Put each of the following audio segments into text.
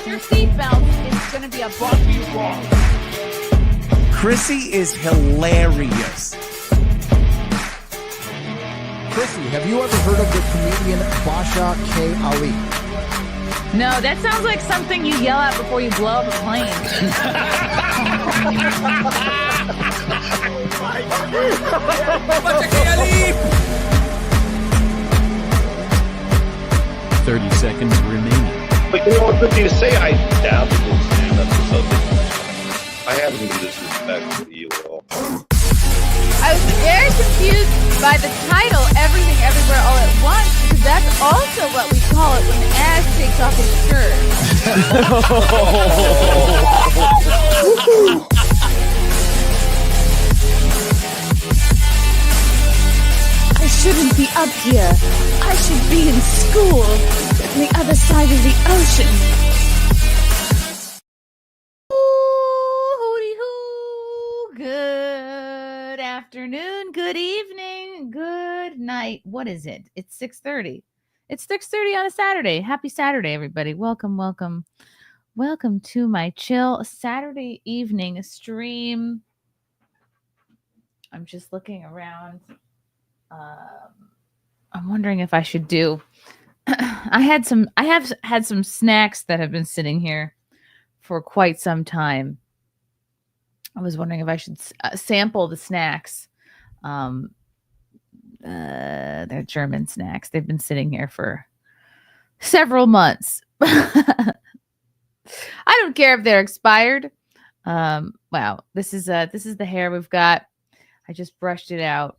on your seatbelts. It's going to be a bumpy ride. Chrissy is hilarious. Chrissy, have you ever heard of the comedian Basha K. Ali? No, that sounds like something you yell out before you blow up a plane. 30 seconds remaining. But you know what, good to say I dabbled in stand-up or something. I haven't been disrespectful to you at all. I was very confused by the title, Everything Everywhere All at Once, because that's also what we call it when Ash takes off his shirt. I shouldn't be up here. I should be in school on the other side of the ocean. Good afternoon, good evening, good night. What is it? It's 6:30. It's 6:30 on a Saturday. Happy Saturday, everybody. Welcome to my chill Saturday evening stream. I'm just looking around. I'm wondering if I should do. I have had some snacks that have been sitting here for quite some time. I was wondering if I should sample the snacks. They're German snacks. They've been sitting here for several months. I don't care if they're expired. Wow, this is the hair we've got. I just brushed it out.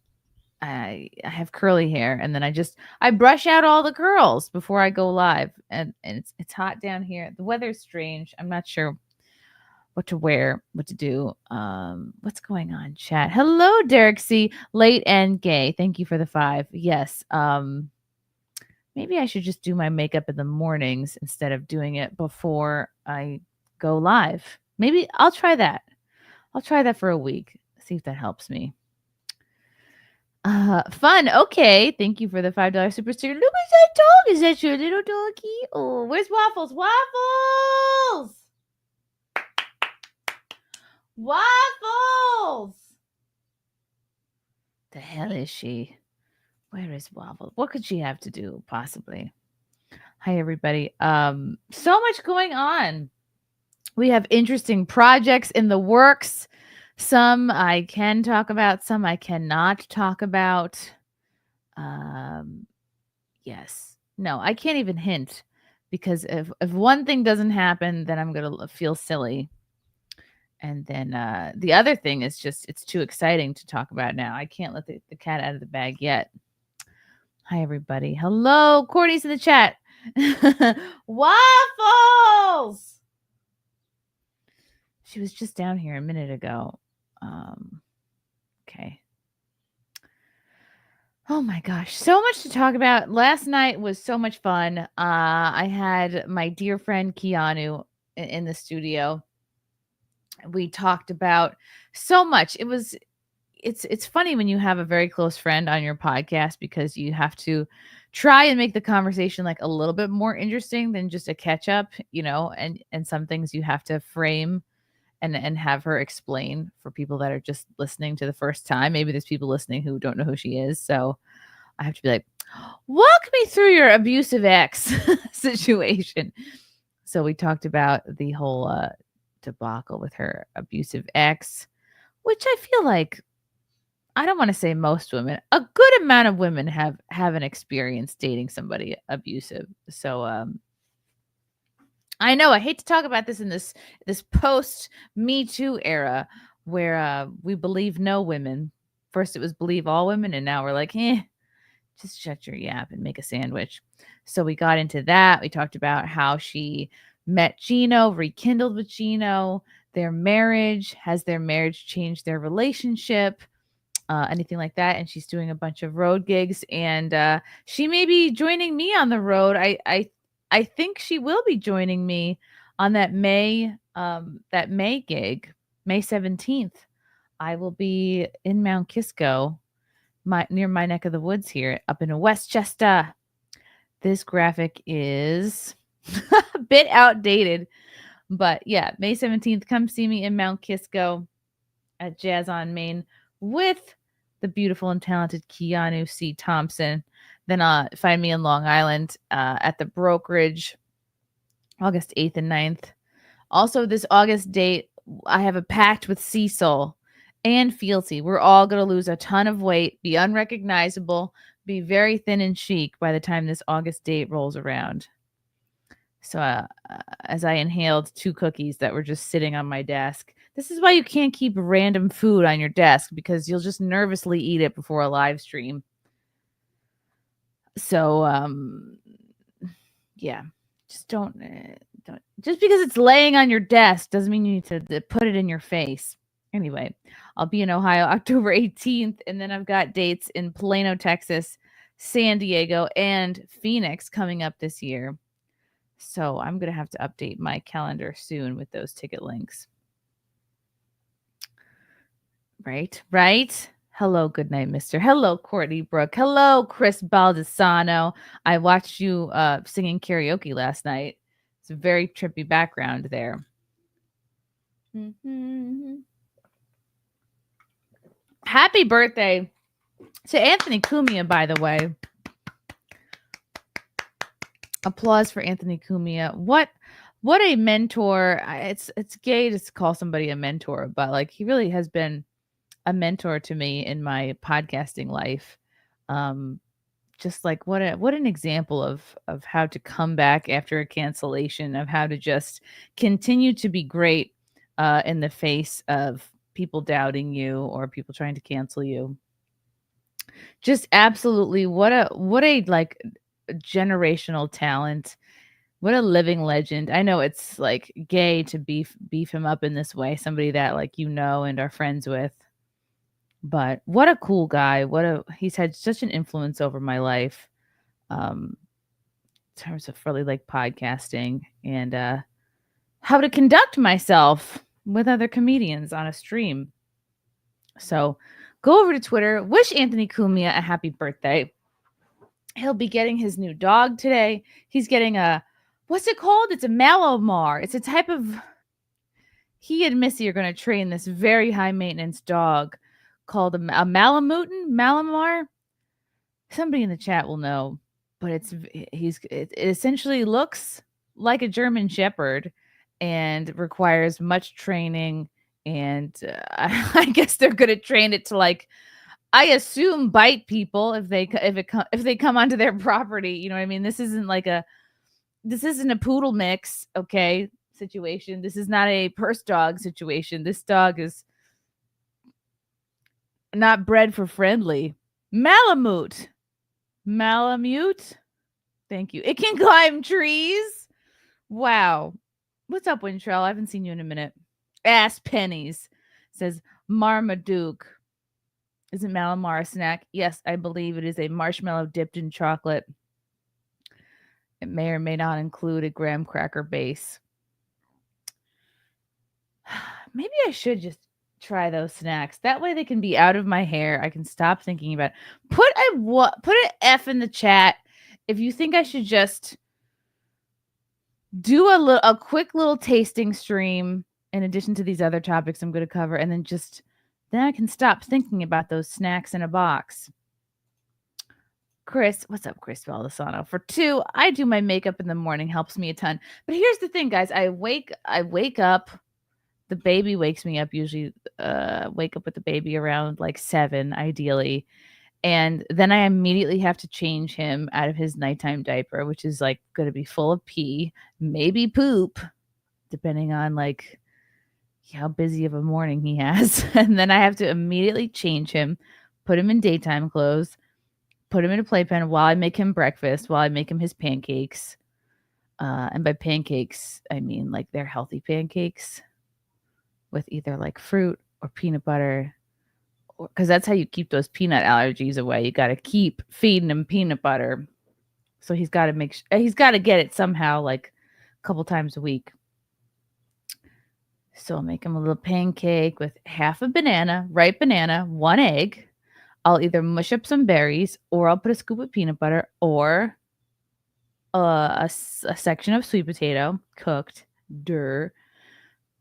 I have curly hair, and then I brush out all the curls before I go live. And it's hot down here. The weather's strange. I'm not sure what to wear, what to do. What's going on, chat? Hello, Derek C. Late and gay. Thank you for the 5. Yes. Maybe I should just do my makeup in the mornings instead of doing it before I go live. Maybe I'll try that. I'll try that for a week. See if that helps me. Fun. Okay. Thank you for the $5 super sticker. Look at that dog. Is that your little doggy? Oh, where's Waffles? Waffles! Waffles! The hell is she? Where is Waffles? What could she have to do, possibly? Hi, everybody. So much going on. We have interesting projects in the works. Some I can talk about, some I cannot talk about. Yes. No, I can't even hint, because if one thing doesn't happen, then I'm going to feel silly. And then the other thing is just, it's too exciting to talk about now. I can't let the cat out of the bag yet. Hi, everybody. Hello. Courtney's in the chat. Waffles! She was just down here a minute ago. Okay. Oh my gosh. So much to talk about. Last night was so much fun. I had my dear friend Keanu in the studio. We talked about so much. It's funny when you have a very close friend on your podcast, because you have to try and make the conversation like a little bit more interesting than just a catch up, and some things you have to frame and have her explain for people that are just listening to the first time. Maybe there's people listening who don't know who she is. So I have to be like, walk me through your abusive ex situation. So we talked about the whole debacle with her abusive ex, which I feel like, I don't want to say most women, a good amount of women have an experience dating somebody abusive. So I know I hate to talk about this in this post Me Too era where we believe no women. First it was believe all women, and now we're like, just shut your yap and make a sandwich. So we got into that. We talked about how she met Gino, rekindled with Gino, their marriage. Has their marriage changed their relationship? Anything like that. And she's doing a bunch of road gigs, and she may be joining me on the road. I think she will be joining me on that May gig, May 17th. I will be in Mount Kisco, near my neck of the woods here, up in Westchester. This graphic is A bit outdated. But yeah, May 17th, come see me in Mount Kisco at Jazz on Main with the beautiful and talented Keanu C. Thompson. Then find me in Long Island at the Brokerage August 8th and 9th. Also, this August date, I have a pact with Cecil and Fealty. We're all going to lose a ton of weight, be unrecognizable, be very thin and chic by the time this August date rolls around. So as I inhaled 2 cookies that were just sitting on my desk. This is why you can't keep random food on your desk, because you'll just nervously eat it before a live stream. So yeah, just don't just because it's laying on your desk doesn't mean you need to put it in your face. Anyway, I'll be in Ohio October 18th, and then I've got dates in Plano, Texas, San Diego, and Phoenix coming up this year. So I'm going to have to update my calendar soon with those ticket links. Right? Hello, good night, mister. Hello, Courtney Brooke. Hello, Chris Baldessano. I watched you singing karaoke last night. It's a very trippy background there. Mm-hmm. Happy birthday to Anthony Cumia, by the way. Applause for Anthony Cumia. What a mentor. It's gay to call somebody a mentor, but like he really has been a mentor to me in my podcasting life. Just like what an example of how to come back after a cancellation, of how to just continue to be great in the face of people doubting you or people trying to cancel you. Just absolutely what a like generational talent. What a living legend. I know it's like gay to beef him up in this way, somebody that like and are friends with. But what a cool guy. He's had such an influence over my life. In terms of really like podcasting and how to conduct myself with other comedians on a stream. So go over to Twitter, wish Anthony Cumia a happy birthday. He'll be getting his new dog today. He's getting what's it called? It's a Malamar. It's a type of, he and Missy are going to train this very high maintenance dog called a Malamar. Somebody in the chat will know, but it essentially looks like a German Shepherd and requires much training. And I guess they're going to train it to, like, I assume, bite people if they come onto their property. You know what I mean? This isn't a poodle mix, okay, situation. This is not a purse dog situation. This dog is not bred for friendly. Malamute. Thank you. It can climb trees. Wow. What's up, Wintrell? I haven't seen you in a minute. Ass pennies, says Marmaduke. Isn't Malamar a snack? Yes, I believe it is a marshmallow dipped in chocolate. It may or may not include a graham cracker base. Maybe I should just try those snacks. That way they can be out of my hair. I can stop thinking about it. Put an F in the chat if you think I should just do a quick little tasting stream in addition to these other topics I'm going to cover, and then I can stop thinking about those snacks in a box. Chris, what's up, Chris Baldessano? For 2, I do my makeup in the morning, helps me a ton. But here's the thing, guys. I wake up. The baby wakes me up usually. Wake up with the baby around like 7, ideally, and then I immediately have to change him out of his nighttime diaper, which is like going to be full of pee, maybe poop, depending on like how busy of a morning he has. And then I have to immediately change him, put him in daytime clothes, put him in a playpen while I make him breakfast, while I make him his pancakes. And by pancakes, I mean like they're healthy pancakes with either like fruit or peanut butter, because that's how you keep those peanut allergies away. You got to keep feeding him peanut butter. So he's got to get it somehow, like a couple times a week. So I'll make him a little pancake with half a banana, ripe banana, 1 egg. I'll either mush up some berries, or I'll put a scoop of peanut butter, or a section of sweet potato, cooked,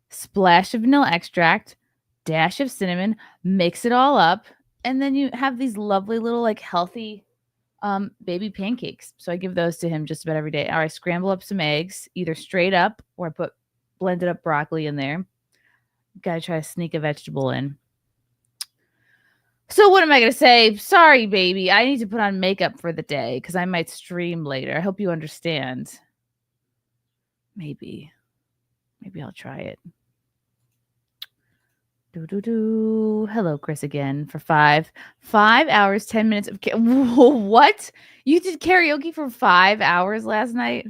splash of vanilla extract, dash of cinnamon, mix it all up, and then you have these lovely little like healthy baby pancakes. So I give those to him just about every day. Or I scramble up some eggs, either straight up or I put blended up broccoli in there. Gotta try to sneak a vegetable in. So what am I going to say? Sorry, baby. I need to put on makeup for the day because I might stream later. I hope you understand. Maybe I'll try it. Hello, Chris again for 5 hours, 10 minutes of what? You did karaoke for 5 hours last night?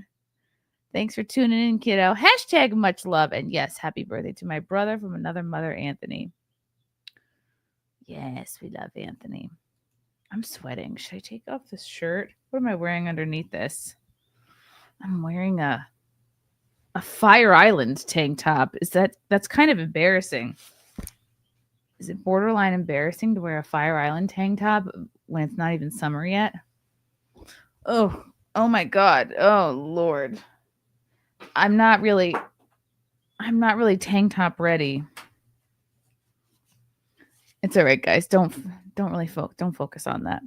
Thanks for tuning in, kiddo. Hashtag much love. And yes, happy birthday to my brother from another mother, Anthony. Yes, we love Anthony. I'm sweating. Should I take off this shirt? What am I wearing underneath this? I'm wearing a Fire Island tank top. That's kind of embarrassing. Is it borderline embarrassing to wear a Fire Island tank top when it's not even summer yet? Oh my God. Oh Lord. I'm not really tank top ready. It's all right, guys. Don't focus on that.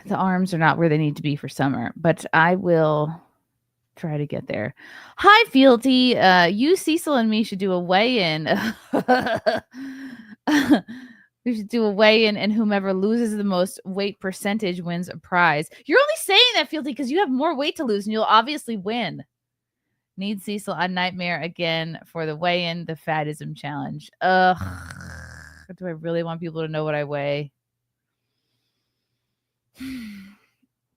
The arms are not where they need to be for summer, but I will try to get there. Hi, Fealty. You, Cecil, and me should do a weigh-in. We should do a weigh-in, and whomever loses the most weight percentage wins a prize. You're only saying that, Fealty, because you have more weight to lose, and you'll obviously win. Need Cecil on Nightmare again for the weigh-in, the fatism challenge. Ugh. Do I really want people to know what I weigh?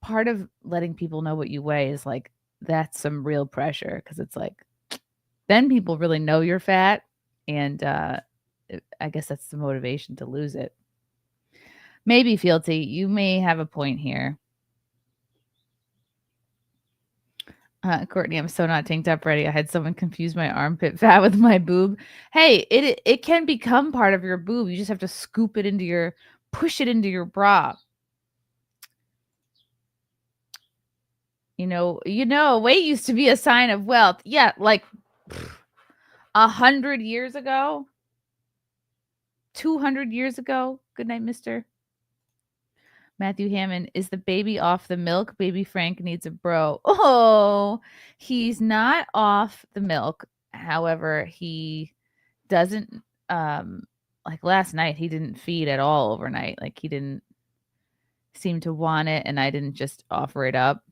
Part of letting people know what you weigh is like, that's some real pressure because it's like, then people really know you're fat. And I guess that's the motivation to lose it. Maybe, Fealty, you may have a point here. Courtney, I'm so not tanked up ready. I had someone confuse my armpit fat with my boob. Hey, it can become part of your boob. You just have to push it into your bra. You know, weight used to be a sign of wealth. Yeah, like 100 years ago, 200 years ago. Good night, mister. Matthew Hammond, is the baby off the milk? Baby Frank needs a bro. Oh, he's not off the milk. However, he doesn't, like last night, he didn't feed at all overnight. Like he didn't seem to want it, and I didn't just offer it up.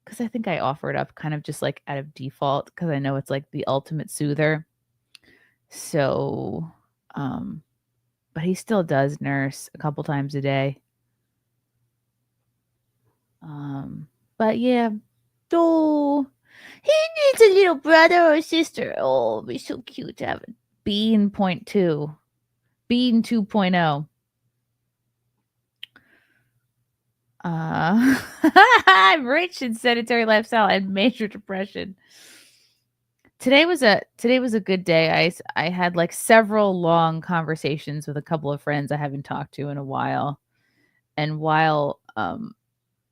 Because I think I offer it up kind of just like out of default because I know it's like the ultimate soother. So, but he still does nurse a couple times a day. But yeah. Oh, he needs a little brother or sister. Oh, it'd be so cute to have a Bean 2.0. Bean 2.0. I'm rich in sedentary lifestyle and major depression. Today was a good day. I had like several long conversations with a couple of friends I haven't talked to in a while. And while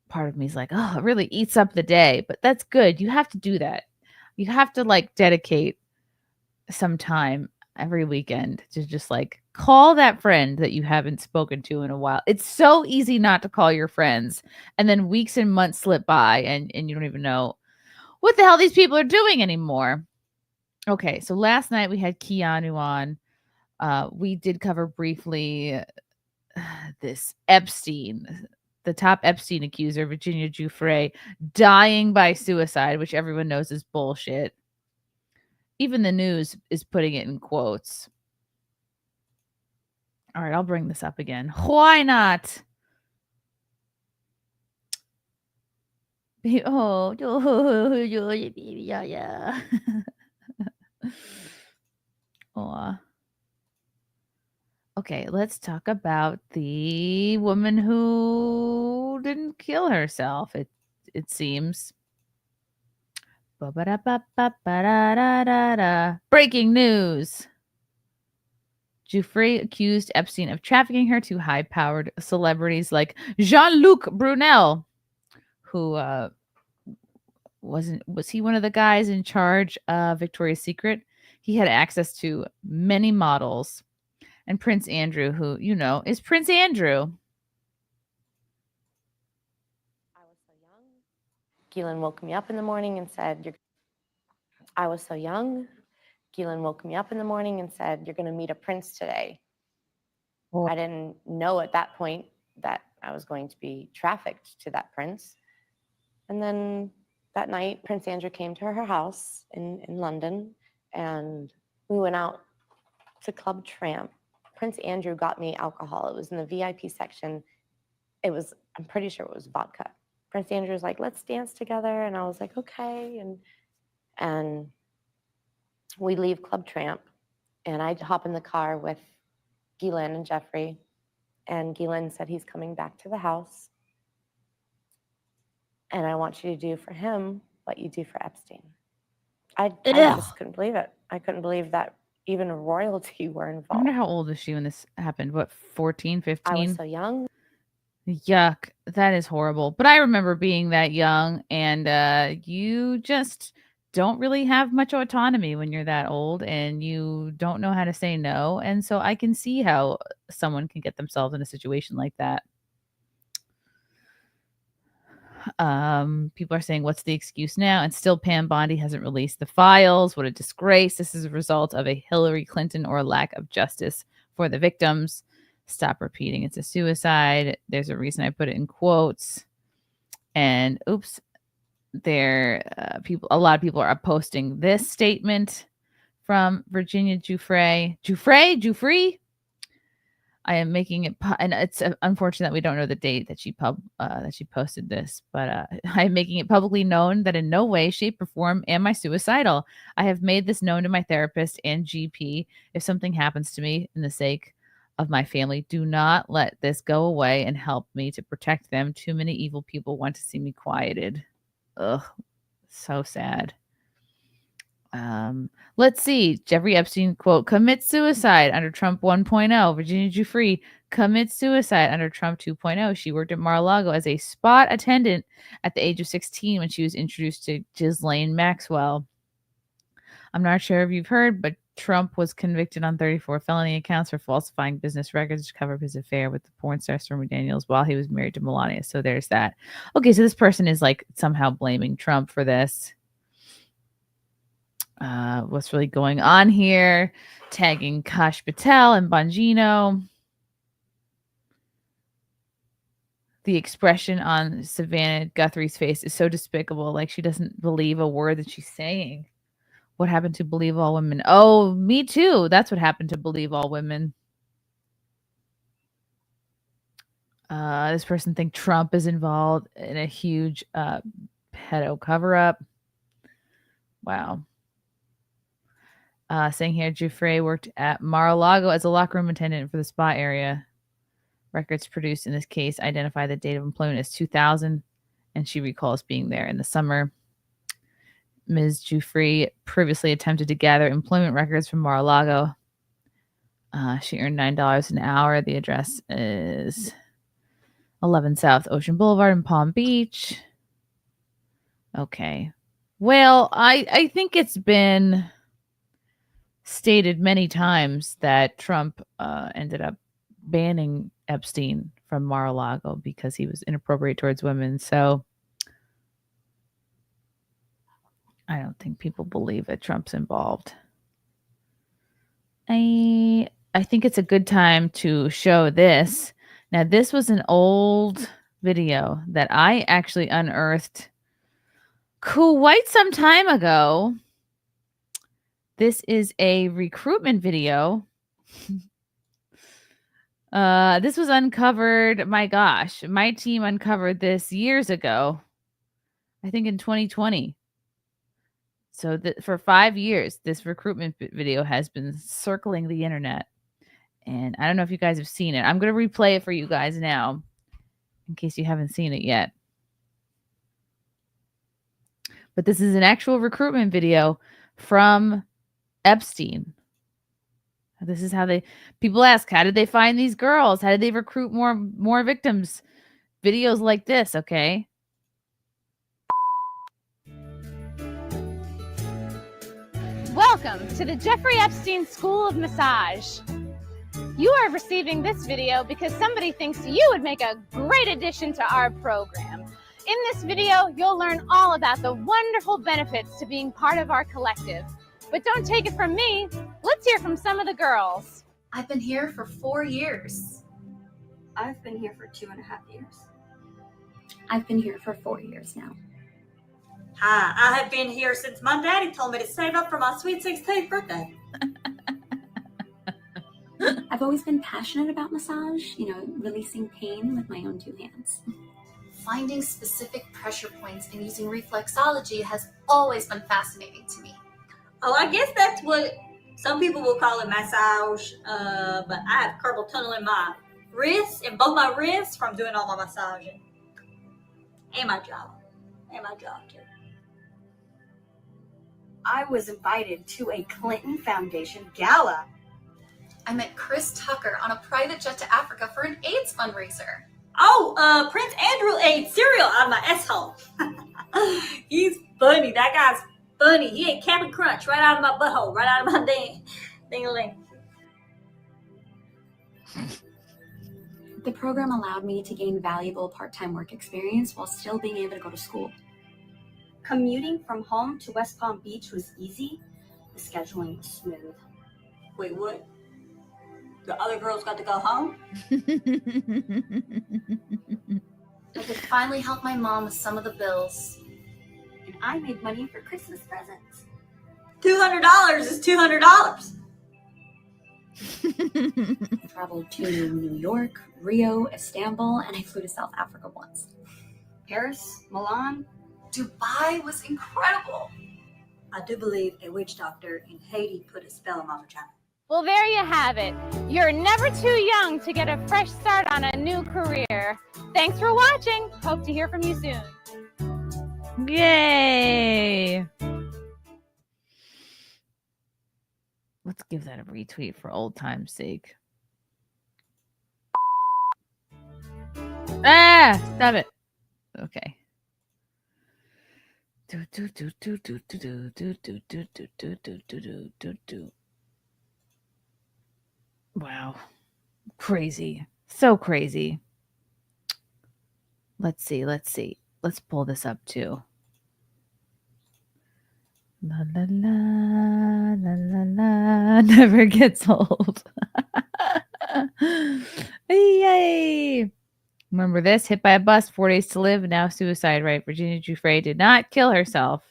part of me is like, oh, it really eats up the day, but that's good. You have to do that. You have to like dedicate some time every weekend to just like call that friend that you haven't spoken to in a while. It's so easy not to call your friends, and then weeks and months slip by and you don't even know what the hell these people are doing anymore. Okay, so last night we had Keanu on. We did cover briefly this Epstein, the top Epstein accuser, Virginia Giuffre, dying by suicide, which everyone knows is bullshit. Even the news is putting it in quotes. All right, I'll bring this up again. Why not? Oh, yeah. Okay, let's talk about the woman who didn't kill herself. It seems. Breaking news. Giuffre accused Epstein of trafficking her to high-powered celebrities like Jean-Luc Brunel, who was he one of the guys in charge of Victoria's Secret? He had access to many models. And Prince Andrew, who, is Prince Andrew. I was so young. Keelan woke me up in the morning and said, I was so young. Keelan woke me up in the morning and said, you're going to meet a prince today. Oh. I didn't know at that point that I was going to be trafficked to that prince. And then that night, Prince Andrew came to her house in London, and we went out to Tramp. Prince Andrew got me alcohol. It was in the VIP section. I'm pretty sure it was vodka. Prince Andrew was like, let's dance together. And I was like, okay. And we leave Club Tramp, and I hop in the car with Ghislaine and Giuffre. And Ghislaine said he's coming back to the house. And I want you to do for him what you do for Epstein. I just couldn't believe it. I couldn't believe that even royalty were involved. I wonder how old is she when this happened? What, 14, 15? I was so young. Yuck. That is horrible. But I remember being that young, and you just don't really have much autonomy when you're that old, and you don't know how to say no. And so I can see how someone can get themselves in a situation like that. People are saying, what's the excuse now? And still Pam Bondi hasn't released the files. What a disgrace. This is a result of a Hillary Clinton or a lack of justice for the victims. Stop repeating it's a suicide. There's a reason I put it in quotes. And oops, a lot of people are posting this statement from Virginia Giuffre. Giuffre. I am making it, and it's unfortunate that we don't know the date that she posted this, but I am making it publicly known that in no way, shape, or form am I suicidal. I have made this known to my therapist and GP. If something happens to me in the sake of my family, do not let this go away and help me to protect them. Too many evil people want to see me quieted. Ugh, so sad. Let's see. Jeffrey Epstein, quote, commits suicide under Trump 1.0. Virginia Giuffre commits suicide under Trump 2.0. She worked at Mar-a-Lago as a spot attendant at the age of 16 when she was introduced to Ghislaine Maxwell. I'm not sure if you've heard, but Trump was convicted on 34 felony accounts for falsifying business records to cover up his affair with the porn star Stormy Daniels while he was married to Melania. So there's that. Okay, so this person is like somehow blaming Trump for this. What's really going on here? Tagging Kash Patel and Bongino. The expression on Savannah Guthrie's face is so despicable. Like she doesn't believe a word that she's saying. What happened to Believe All Women? Oh, me too. That's what happened to Believe All Women. This person thinks Trump is involved in a huge pedo cover-up. Wow. Saying here, Giuffre worked at Mar-a-Lago as a locker room attendant for the spa area. Records produced in this case identify the date of employment as 2000, and she recalls being there in the summer. Ms. Giuffre previously attempted to gather employment records from Mar-a-Lago. She earned $9 an hour. The address is 11 South Ocean Boulevard in Palm Beach. Okay. Well, I think it's been stated many times that Trump ended up banning Epstein from Mar-a-Lago because he was inappropriate towards women. So I don't think people believe that Trump's involved. I think it's a good time to show this. Now, this was an old video that I actually unearthed quite some time ago. This is a recruitment video. This was uncovered. My gosh, my team uncovered this years ago. I think in 2020. So for 5 years, this recruitment video has been circling the internet. And I don't know if you guys have seen it. I'm going to replay it for you guys now in case you haven't seen it yet. But this is an actual recruitment video from Epstein. This is how people ask, how did they find these girls? How did they recruit more victims? Videos like this, okay? Welcome to the Giuffre Epstein School of Massage. You are receiving this video because somebody thinks you would make a great addition to our program. In this video, you'll learn all about the wonderful benefits to being part of our collective. But don't take it from me. Let's hear from some of the girls. I've been here for 4 years. I've been here for 2.5 years. I've been here for 4 years now. Hi, I have been here since my daddy told me to save up for my sweet 16th birthday. I've always been passionate about massage, releasing pain with my own 2 hands. Finding specific pressure points and using reflexology has always been fascinating to me. Oh, I guess that's what some people will call it massage, but I have carpal tunnel in my wrists, in both my wrists, from doing all my massaging. And my jaw. Too. I was invited to a Clinton Foundation gala. I met Chris Tucker on a private jet to Africa for an AIDS fundraiser. Oh, Prince Andrew ate cereal out of my asshole. He's funny. That guy's funny. He ate Cap'n Crunch right out of my butthole, right out of my ding-a-ling. The program allowed me to gain valuable part-time work experience while still being able to go to school. Commuting from home to West Palm Beach was easy. The scheduling was smooth. Wait, what? The other girls got to go home? I could finally help my mom with some of the bills. And I made money for Christmas presents. $200 is $200. I traveled to New York, Rio, Istanbul, and I flew to South Africa once. Paris, Milan. Dubai was incredible. I do believe a witch doctor in Haiti put a spell on my vagina. Well, there you have it. You're never too young to get a fresh start on a new career. Thanks for watching. Hope to hear from you soon. Yay! Let's give that a retweet for old time's sake. Ah! Stop it. Okay. Wow. Crazy. So crazy. Let's see. Let's pull this up too. La la la la la la never gets old. Yay! Remember this? Hit by a bus, 4 days to live, now suicide. Right? Virginia Giuffre did not kill herself.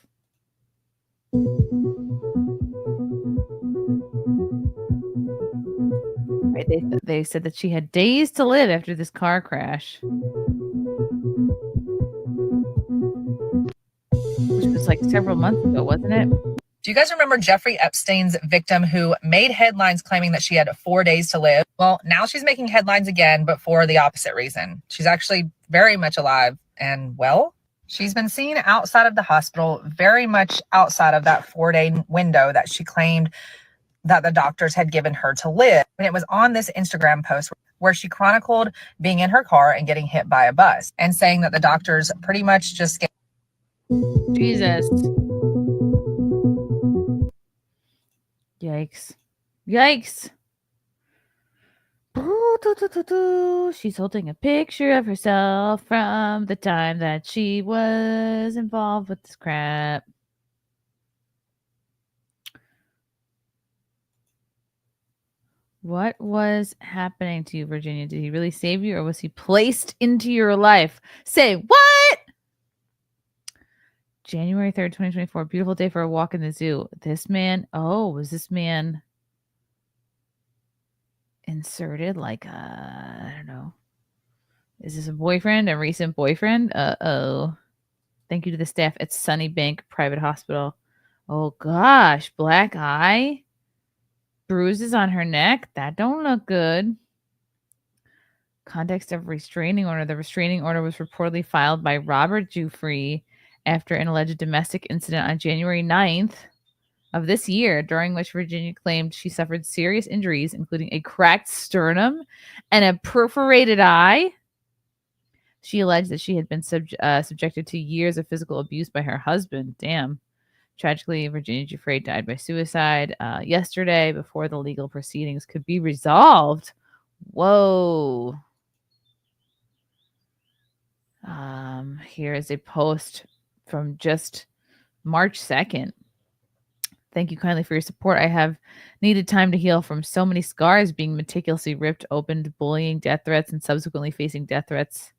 Right? They said that she had days to live after this car crash, which was like several months ago, wasn't it? Do you guys remember Jeffrey Epstein's victim who made headlines claiming that she had 4 days to live? Well, now she's making headlines again, but for the opposite reason. She's actually very much alive and well. She's been seen outside of the hospital, very much outside of that 4-day window that she claimed that the doctors had given her to live. And it was on this Instagram post where she chronicled being in her car and getting hit by a bus and saying that the doctors pretty much just gave Jesus. Yikes. Yikes. She's holding a picture of herself from the time that she was involved with this crap. What was happening to you, Virginia? Did he really save you, or was he placed into your life? Say what? January 3rd, 2024. Beautiful day for a walk in the zoo. This man, was this man inserted like I don't know. Is this a boyfriend, a recent boyfriend? Uh-oh. Thank you to the staff at Sunnybank Private Hospital. Oh gosh, black eye. Bruises on her neck. That don't look good. Context of restraining order. The restraining order was reportedly filed by Robert Giuffre after an alleged domestic incident on January 9th of this year, during which Virginia claimed she suffered serious injuries, including a cracked sternum and a perforated eye. She alleged that she had been subjected to years of physical abuse by her husband. Damn. Tragically, Virginia Giuffre died by suicide yesterday before the legal proceedings could be resolved. Whoa. Here is a post from just March 2nd. Thank you kindly for your support. I have needed time to heal from so many scars, being meticulously ripped open, bullying, death threats, and subsequently facing death threats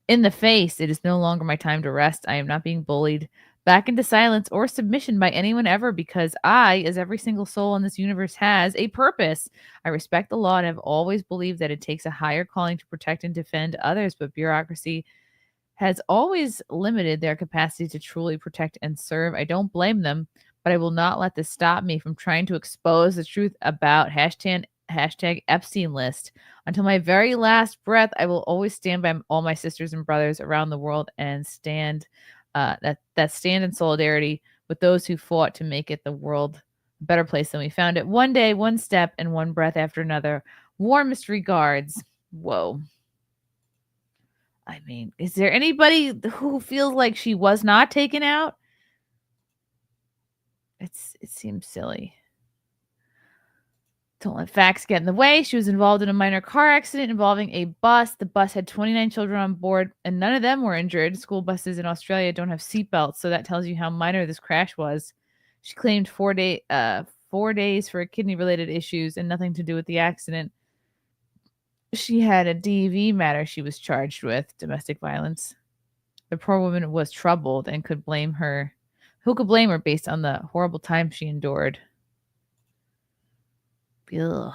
in the face. It is no longer my time to rest. I am not being bullied back into silence or submission by anyone ever, because I, as every single soul in this universe, has a purpose. I respect the law and have always believed that it takes a higher calling to protect and defend others, but bureaucracy has always limited their capacity to truly protect and serve. I don't blame them, but I will not let this stop me from trying to expose the truth about hashtag Epstein list. Until my very last breath, I will always stand by all my sisters and brothers around the world and stand that stand in solidarity with those who fought to make it the world a better place than we found it. One day, one step, and one breath after another. Warmest regards. Whoa. I mean, is there anybody who feels like she was not taken out? It seems silly. Don't let facts get in the way. She was involved in a minor car accident involving a bus. The bus had 29 children on board, and none of them were injured. School buses in Australia don't have seatbelts, so that tells you how minor this crash was. She claimed 4 days for kidney-related issues and nothing to do with the accident. She had a DV matter she was charged with, domestic violence. The poor woman was troubled and could blame her. Who could blame her based on the horrible time she endured? Ugh.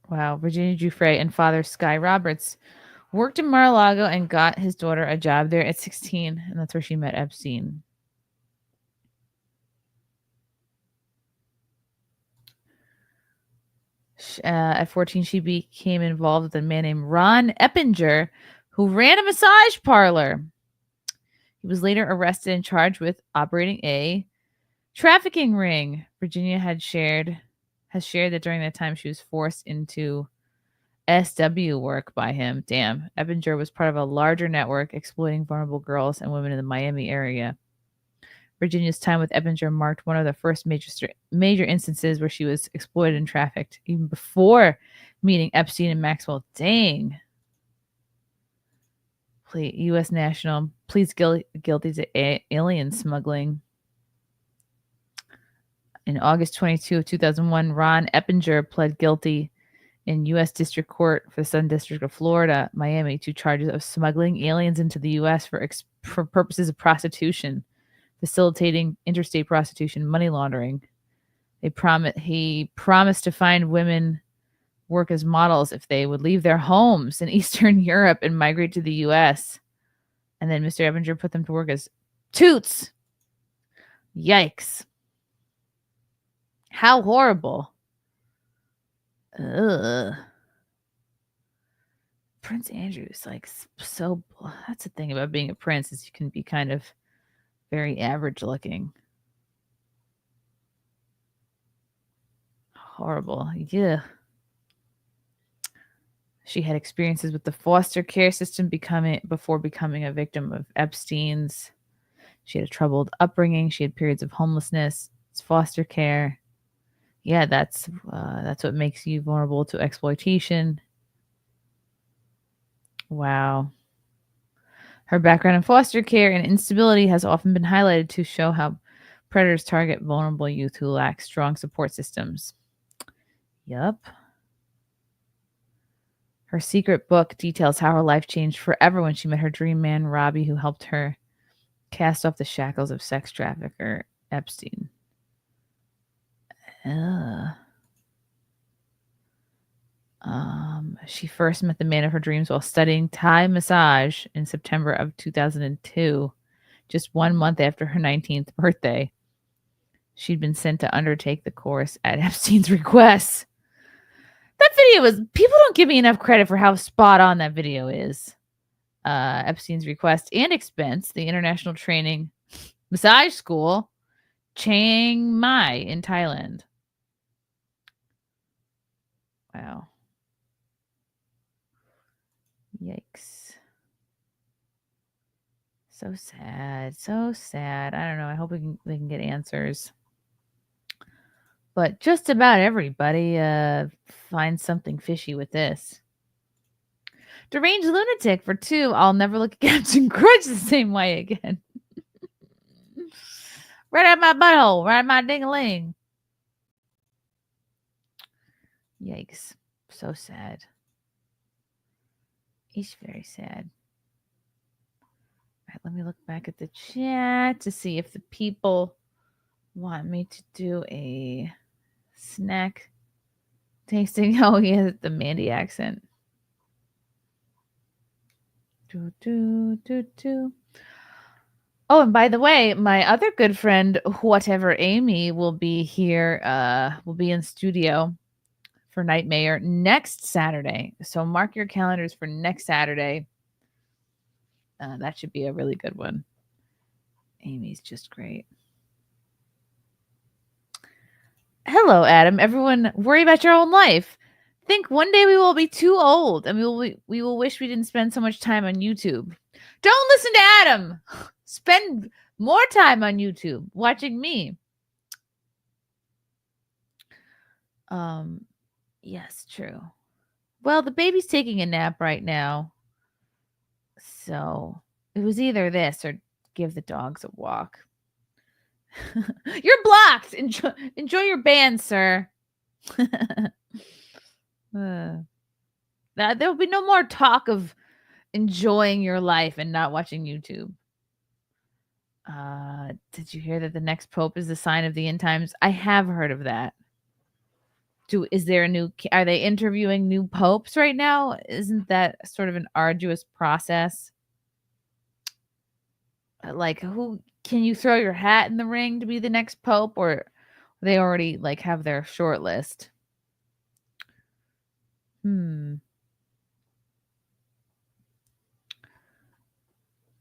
Wow. Virginia Giuffre and father Sky Roberts worked in Mar-a-Lago and got his daughter a job there at 16, and that's where she met Epstein. At 14, she became involved with a man named Ron Eppinger, who ran a massage parlor. He was later arrested and charged with operating a trafficking ring. Virginia has shared that during that time she was forced into SW work by him. Damn. Eppinger was part of a larger network exploiting vulnerable girls and women in the Miami area. Virginia's time with Eppinger marked one of the first major instances where she was exploited and trafficked, even before meeting Epstein and Maxwell. Dang. U.S. national pleads guilty to alien smuggling. In August 22 of 2001, Ron Eppinger pled guilty in U.S. District Court for the Southern District of Florida, Miami, to charges of smuggling aliens into the U.S. for purposes of prostitution, facilitating interstate prostitution, money laundering. He promised to find women work as models if they would leave their homes in Eastern Europe and migrate to the U.S. And then Mr. Eppinger put them to work as toots. Yikes. How horrible. Ugh. Prince Andrew's like so. That's the thing about being a prince, is you can be kind of very average looking. Horrible. Yeah. She had experiences with the foster care system before becoming a victim of Epstein's. She had a troubled upbringing. She had periods of homelessness. It's foster care. Yeah, that's what makes you vulnerable to exploitation. Wow. Her background in foster care and instability has often been highlighted to show how predators target vulnerable youth who lack strong support systems. Yup. Her secret book details how her life changed forever when she met her dream man, Robbie, who helped her cast off the shackles of sex trafficker Epstein. She first met the man of her dreams while studying Thai massage in September of 2002, just 1 month after her 19th birthday. She'd been sent to undertake the course at Epstein's request. That video was... People don't give me enough credit for how spot on that video is. Epstein's request and expense, the International Training Massage School, Chiang Mai in Thailand. Wow. Yikes. So sad. So sad. I don't know. I hope they can get answers. But just about everybody finds something fishy with this. Deranged lunatic for 2. I'll never look at Captain Crunch the same way again. Right out my butthole. Right out my ding-a-ling. Yikes. So sad. He's very sad. All right, let me look back at the chat to see if the people want me to do a snack tasting. Oh, he has the Mandy accent. Oh, and by the way, my other good friend, whatever Amy, will be here, will be in studio for Nightmare next Saturday. So mark your calendars for next Saturday. That should be a really good one. Amy's just great. Hello, Adam. Everyone, worry about your own life. Think one day we will be too old and we will wish we didn't spend so much time on YouTube. Don't listen to Adam. Spend more time on YouTube watching me. Yes, true. Well, the baby's taking a nap right now. So it was either this or give the dogs a walk. You're blocked. Enjoy your band, sir. There will be no more talk of enjoying your life and not watching YouTube. Did you hear that the next pope is the sign of the end times? I have heard of that. Are they interviewing new popes right now? Isn't that sort of an arduous process? Like, who can you throw your hat in the ring to be the next pope, or they already like have their short list?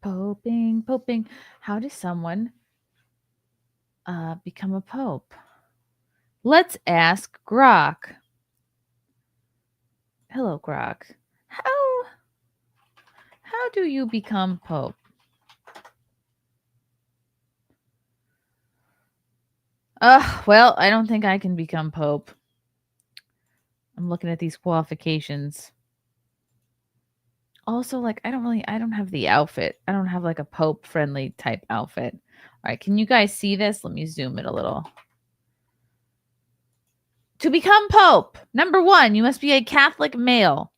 Poping. How does someone become a pope? Let's ask Grok. Hello, Grok. How do you become pope? Well, I don't think I can become pope. I'm looking at these qualifications. Also, like, I don't have the outfit. I don't have like a pope friendly type outfit. All right, can you guys see this? Let me zoom it a little. To become pope, number 1, you must be a Catholic male.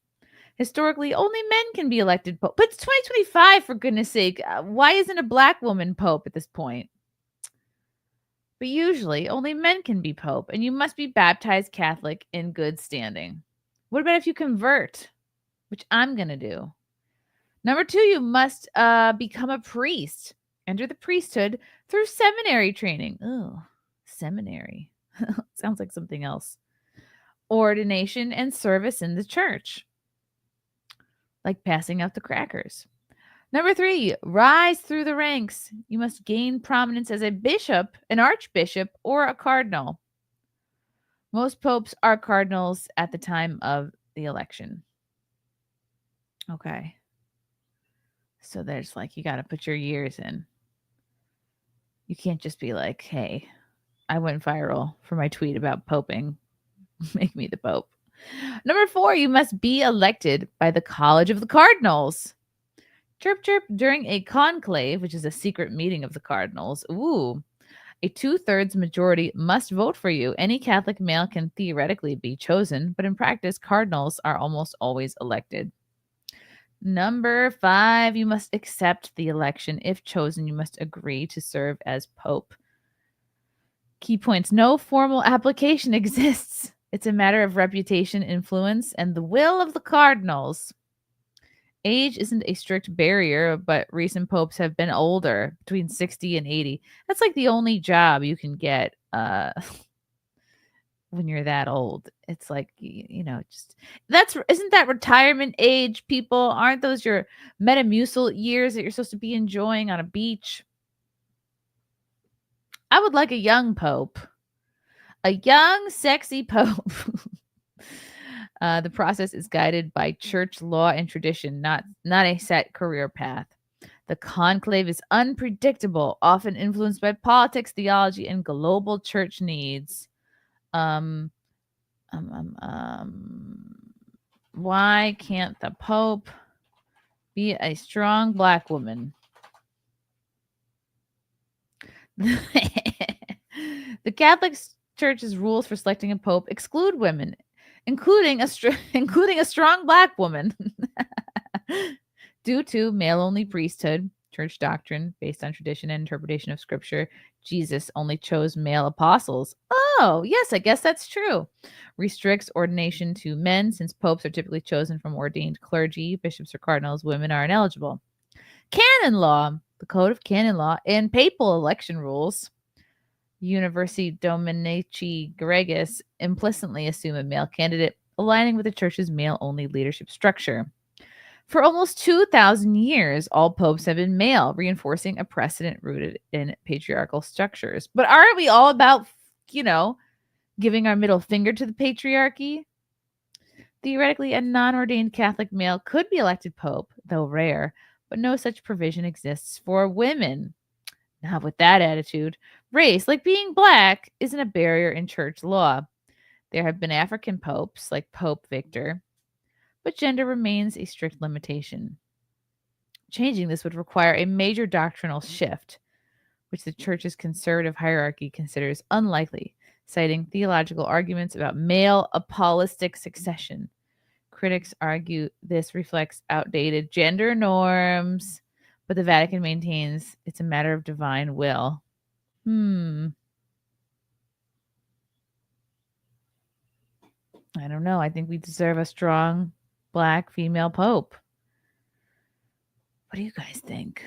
Historically, only men can be elected pope. But it's 2025, for goodness sake. Why isn't a black woman pope at this point? But usually, only men can be pope, and you must be baptized Catholic in good standing. What about if you convert? Which I'm going to do. Number 2, you must become a priest. Enter the priesthood through seminary training. Oh, seminary. Sounds like something else. Ordination and service in the church. Like passing out the crackers. Number 3, rise through the ranks. You must gain prominence as a bishop, an archbishop, or a cardinal. Most popes are cardinals at the time of the election. Okay. So there's like, you got to put your years in. You can't just be like, hey, I went viral for my tweet about poping. Make me the pope. Number 4, you must be elected by the College of the Cardinals. Chirp, chirp, during a conclave, which is a secret meeting of the cardinals. Ooh. A 2/3 majority must vote for you. Any Catholic male can theoretically be chosen, but in practice, cardinals are almost always elected. Number 5, you must accept the election. If chosen, you must agree to serve as pope. Key points. No formal application exists. It's a matter of reputation, influence, and the will of the cardinals. Age isn't a strict barrier, but recent popes have been older, between 60 and 80. That's like the only job you can get when you're that old. It's like, isn't that retirement age, people? Aren't those your Metamucil years that you're supposed to be enjoying on a beach? I would like a young pope. A young, sexy pope. The process is guided by church law and tradition, not a set career path. The conclave is unpredictable, often influenced by politics, theology, and global church needs. Why can't the Pope be a strong Black woman? The Catholic Church's rules for selecting a pope exclude women, including a strong Black woman, due to male-only priesthood, church doctrine based on tradition and interpretation of Scripture. Jesus only chose male apostles. Oh, yes, I guess that's true. Restricts ordination to men, since popes are typically chosen from ordained clergy, bishops or cardinals. Women are ineligible. Canon law, the Code of Canon Law, and papal election rules. Universi Dominici Gregis implicitly assume a male candidate, aligning with the church's male-only leadership structure. For almost 2,000 years, all popes have been male, reinforcing a precedent rooted in patriarchal structures. But aren't we all about, giving our middle finger to the patriarchy? Theoretically, a non-ordained Catholic male could be elected pope, though rare, but no such provision exists for women. Not with that attitude. Race, like being Black, isn't a barrier in church law. There have been African popes, like Pope Victor, but gender remains a strict limitation. Changing this would require a major doctrinal shift, which the church's conservative hierarchy considers unlikely, citing theological arguments about male apostolic succession. Critics argue this reflects outdated gender norms, but the Vatican maintains it's a matter of divine will. I don't know. I think we deserve a strong Black female pope. What do you guys think?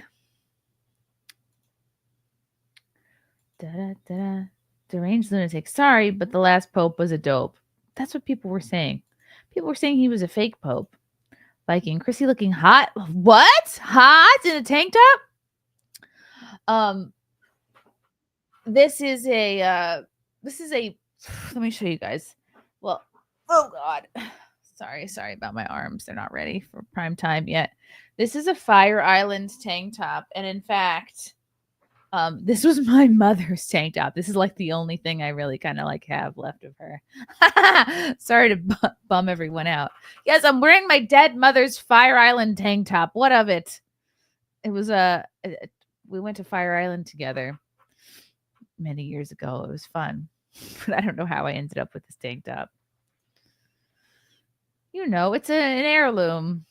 Deranged lunatic. Sorry, but the last pope was a dope. That's what people were saying. People were saying he was a fake pope. Viking. Chrissy looking hot. What? Hot in a tank top? This is a let me show you guys. Well, oh God. Sorry about my arms. They're not ready for prime time yet. This is a Fire Island tank top. And in fact, this was my mother's tank top. This is like the only thing I really kind of like have left of her. Sorry to bum everyone out. Yes, I'm wearing my dead mother's Fire Island tank top. What of it? It was we went to Fire Island together many years ago. It was fun, but I don't know how I ended up with this tank top. It's an heirloom.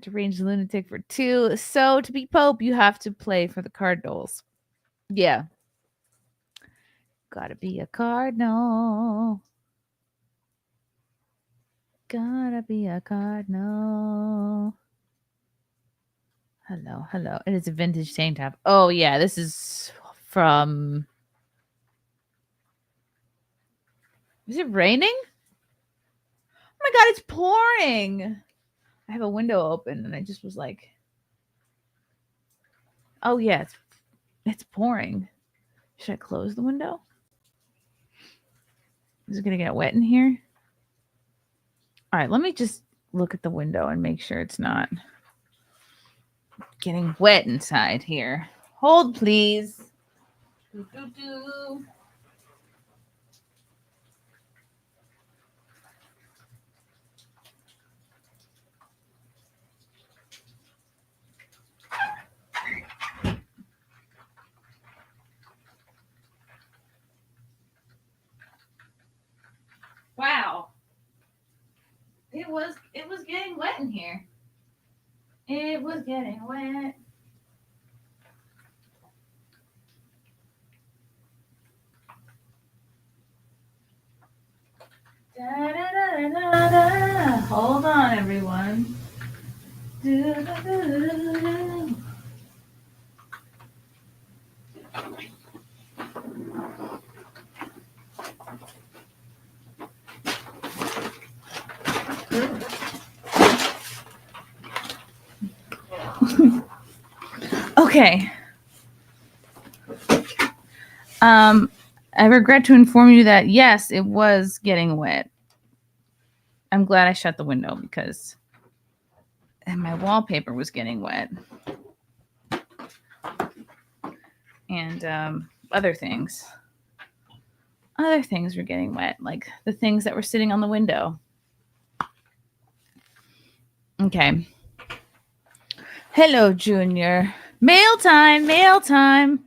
Deranged lunatic for 2. So to be pope, you have to play for the Cardinals. Yeah. Gotta be a Cardinal. Gotta be a Cardinal. Hello. It is a vintage tank top. Oh, yeah. This is from... Is it raining? Oh my God, it's pouring. I have a window open and I just was like, oh yeah, it's pouring. Should I close the window? Is it going to get wet in here? All right, let me just look at the window and make sure it's not getting wet inside here. Hold, please. Wow. It was getting wet in here. It was getting wet. Da, da, da, da, da. Hold on, everyone. Do, do, do, do, do. Okay. I regret to inform you that, yes, it was getting wet. I'm glad I shut the window because my wallpaper was getting wet. And other things. Other things were getting wet, like the things that were sitting on the window. Okay. Hello, Junior. Mail time, mail time.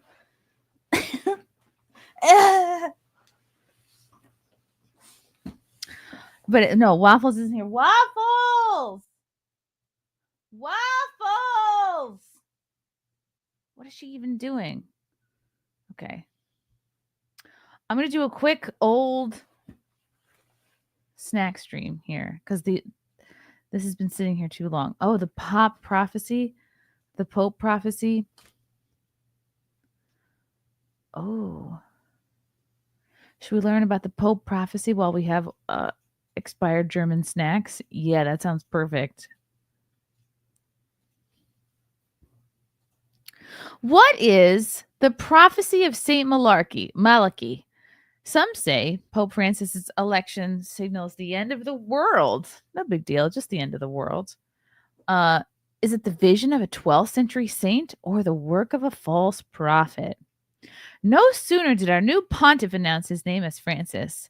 But no, Waffles isn't here. Waffles! Waffles! What is she even doing? Okay. I'm going to do a quick old snack stream here because this has been sitting here too long. Oh, the Pope prophecy. The Pope prophecy. Oh. Should we learn about the Pope prophecy while we have expired German snacks? Yeah, that sounds perfect. What is the prophecy of Saint Malachy? Some say Pope Francis's election signals the end of the world. No big deal, just the end of the world. Is it the vision of a 12th century saint or the work of a false prophet? No sooner did our new pontiff announce his name as Francis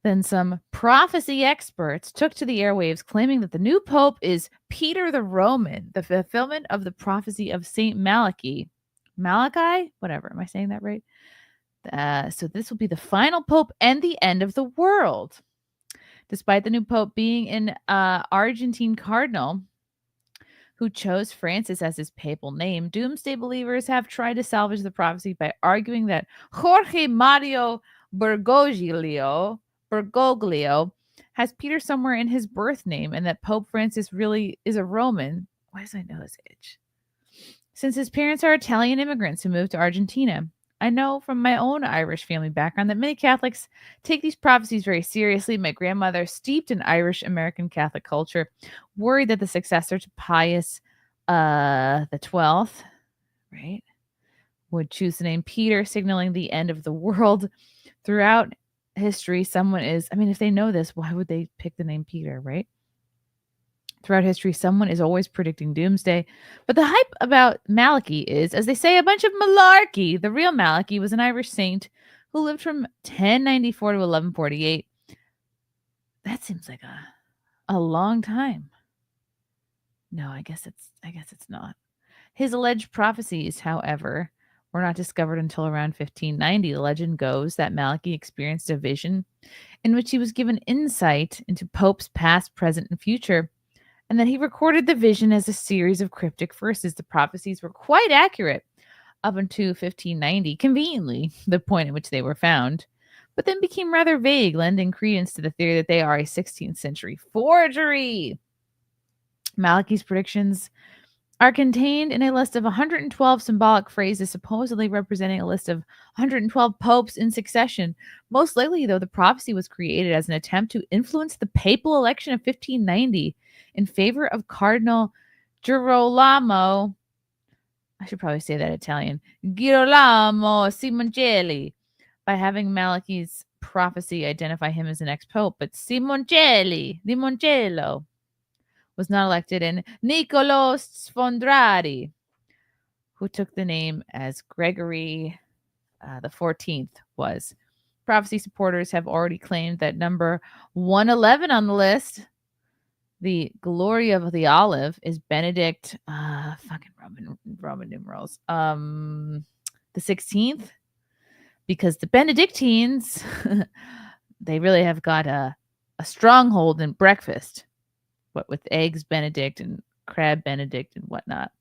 than some prophecy experts took to the airwaves claiming that the new pope is Peter the Roman, the fulfillment of the prophecy of Saint Malachy. Malachi? Whatever. Am I saying that right? So this will be the final pope and the end of the world. Despite the new pope being an Argentine cardinal who chose Francis as his papal name, doomsday believers have tried to salvage the prophecy by arguing that Jorge Mario Bergoglio has Peter somewhere in his birth name and that Pope Francis really is a Roman. Why does my nose itch? Since his parents are Italian immigrants who moved to Argentina. I know from my own Irish family background that many Catholics take these prophecies very seriously. My grandmother, steeped in Irish American Catholic culture, worried that the successor to Pius the 12th, right, would choose the name Peter, signaling the end of the world. Throughout history, if they know this, why would they pick the name Peter, right? Throughout history, someone is always predicting doomsday. But the hype about Malachy is, as they say, a bunch of malarkey. The real Malachy was an Irish saint who lived from 1094 to 1148. That seems like a long time. No, I guess it's not. His alleged prophecies, however, were not discovered until around 1590. The legend goes that Malachy experienced a vision in which he was given insight into popes past, present, and future, and that he recorded the vision as a series of cryptic verses. The prophecies were quite accurate up until 1590, conveniently the point at which they were found, but then became rather vague, lending credence to the theory that they are a 16th century forgery. Malachy's predictions are contained in a list of 112 symbolic phrases, supposedly representing a list of 112 popes in succession. Most likely, though, the prophecy was created as an attempt to influence the papal election of 1590 in favor of Cardinal Girolamo. I should probably say that Italian. Girolamo Simoncelli, by having Malachy's prophecy identify him as the next pope. But Limoncello was not elected, and Niccolò Sfondrari, who took the name as Gregory the 14th, was. Prophecy supporters have already claimed that number 111 on the list, the glory of the olive, is Benedict, fucking Roman numerals, the 16th, because the Benedictines, they really have got a stronghold in breakfast, what with eggs Benedict and crab Benedict and whatnot.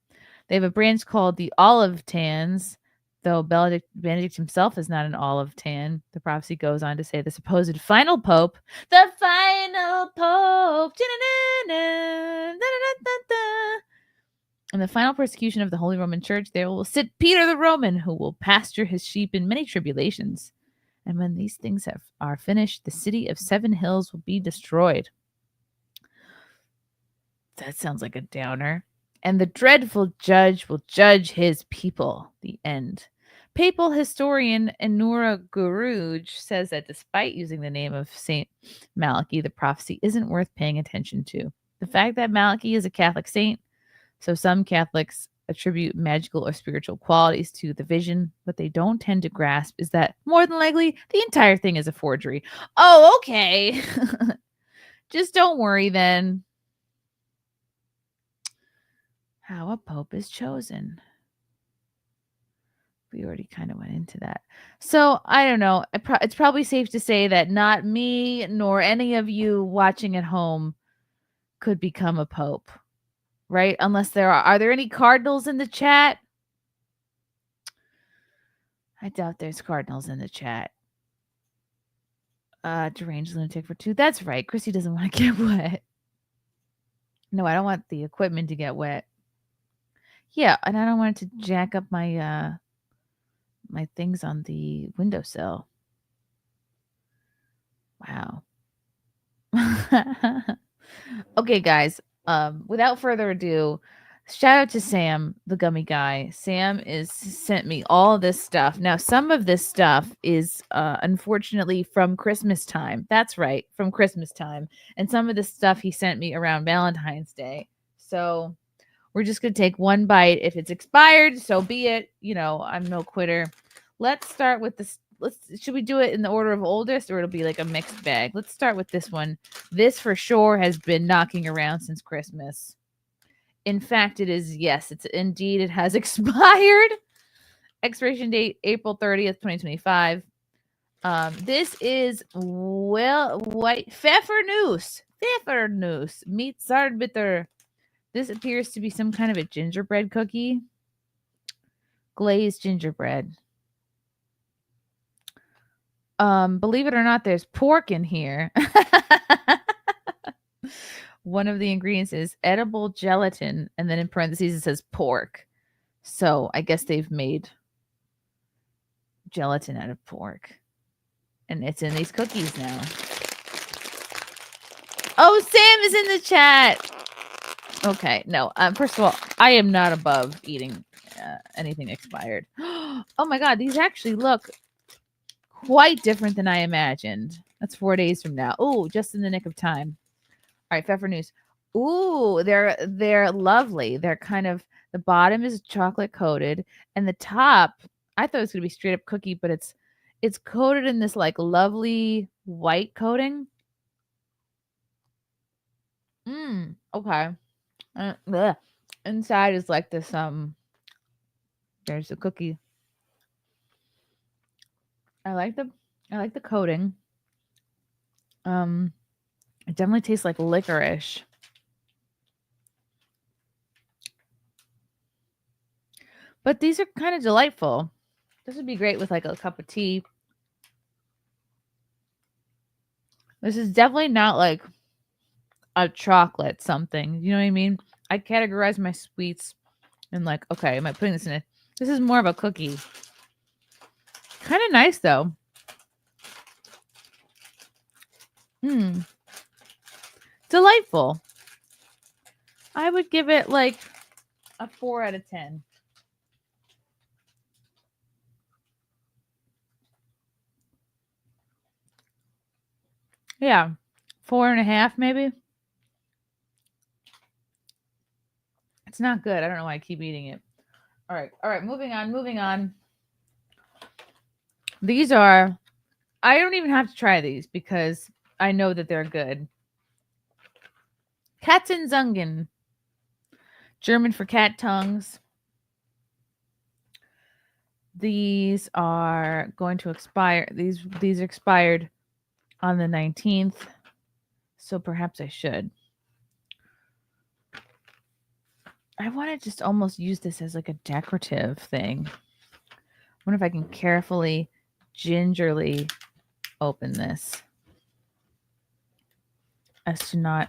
They have a branch called the Olive Tans, though Benedict himself is not an olive tan. The prophecy goes on to say the supposed final pope, the final pope, in the final persecution of the Holy Roman Church, there will sit Peter the Roman, who will pasture his sheep in many tribulations. And when these things are finished, the city of 7 hills will be destroyed. That sounds like a downer. And the dreadful judge will judge his people. The end. Papal historian Enura Guruj says that despite using the name of Saint Malachy, the prophecy isn't worth paying attention to. The fact that Malachy is a Catholic saint, so some Catholics attribute magical or spiritual qualities to the vision. What they don't tend to grasp is that more than likely the entire thing is a forgery. Oh, okay. Just don't worry then. How a pope is chosen. We already kind of went into that. So I don't know. It's probably safe to say that not me nor any of you watching at home could become a pope, right? Unless there are there any cardinals in the chat? I doubt there's cardinals in the chat. Deranged lunatic for 2. That's right. Chrissy doesn't want to get wet. No, I don't want the equipment to get wet. Yeah, and I don't want it to jack up my my things on the windowsill. Wow. Okay, guys. Without further ado, shout out to Sam, the gummy guy. Sam is sent me all this stuff. Now, some of this stuff is unfortunately from Christmas time. That's right, from Christmas time. And some of the stuff he sent me around Valentine's Day. So we're just gonna take one bite. If it's expired, so be it. You know, I'm no quitter. Let's start with this. Should we do it in the order of oldest, or it'll be like a mixed bag? Let's start with this one. This for sure has been knocking around since Christmas. In fact, it is, yes, it's indeed, it has expired. Expiration date April 30th, 2025. This is white Pfeffernuss meat Zartbitter. This appears to be some kind of a gingerbread cookie. Glazed gingerbread. Believe it or not, there's pork in here. One of the ingredients is edible gelatin, and then in parentheses it says pork. So I guess they've made gelatin out of pork. And it's in these cookies now. Oh, Sam is in the chat. Okay, no. First of all, I am not above eating anything expired. Oh my god, these actually look quite different than I imagined. That's 4 days from now. Oh, just in the nick of time. All right, Pfeffernuss. Ooh, they're lovely. They're kind of, the bottom is chocolate coated, and the top, I thought it was gonna be straight up cookie, but it's coated in this like lovely white coating. Okay. Inside is like this. There's the cookie. I like the coating. It definitely tastes like licorice. But these are kind of delightful. This would be great with like a cup of tea. This is definitely not like a chocolate something. You know what I mean? I categorize my sweets and like, okay, am I putting this in it? This is more of a cookie. Kind of nice though. Delightful. I would give it like a 4 out of 10. Yeah, 4.5 maybe. It's not good. I don't know why I keep eating it. All right, moving on. These are, I don't even have to try these because I know that they're good. Katzenzungen, German for cat tongues. These are going to expire. These expired on the 19th, so perhaps I should. I want to just almost use this as like a decorative thing. I wonder if I can carefully, gingerly open this as to not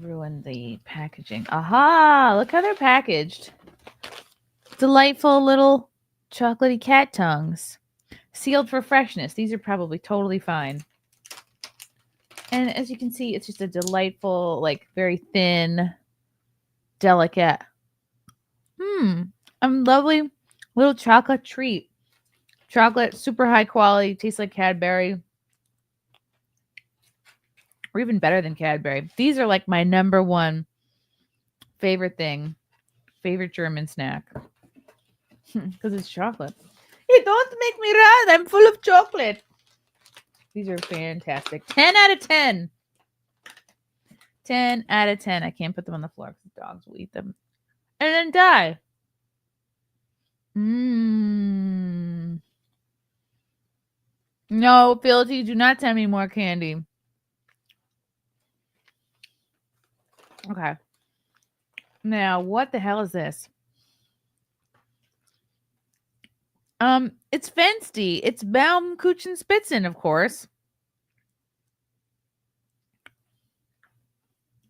ruin the packaging. Aha! Look how they're packaged. Delightful little chocolatey cat tongues. Sealed for freshness. These are probably totally fine. And as you can see, it's just a delightful, like very thin, delicate Lovely little chocolate treat. Chocolate, super high quality, tastes like Cadbury. Or even better than Cadbury. These are like my number one favorite thing. Favorite German snack. Because it's chocolate. Hey, don't make me run. I'm full of chocolate. These are fantastic. 10 out of 10. 10 out of 10. I can't put them on the floor because the dogs will eat them. And then die. No, Philty, do not send me more candy. Okay. Now, what the hell is this? It's Fensty. It's Baumkuchenspitzen, of course.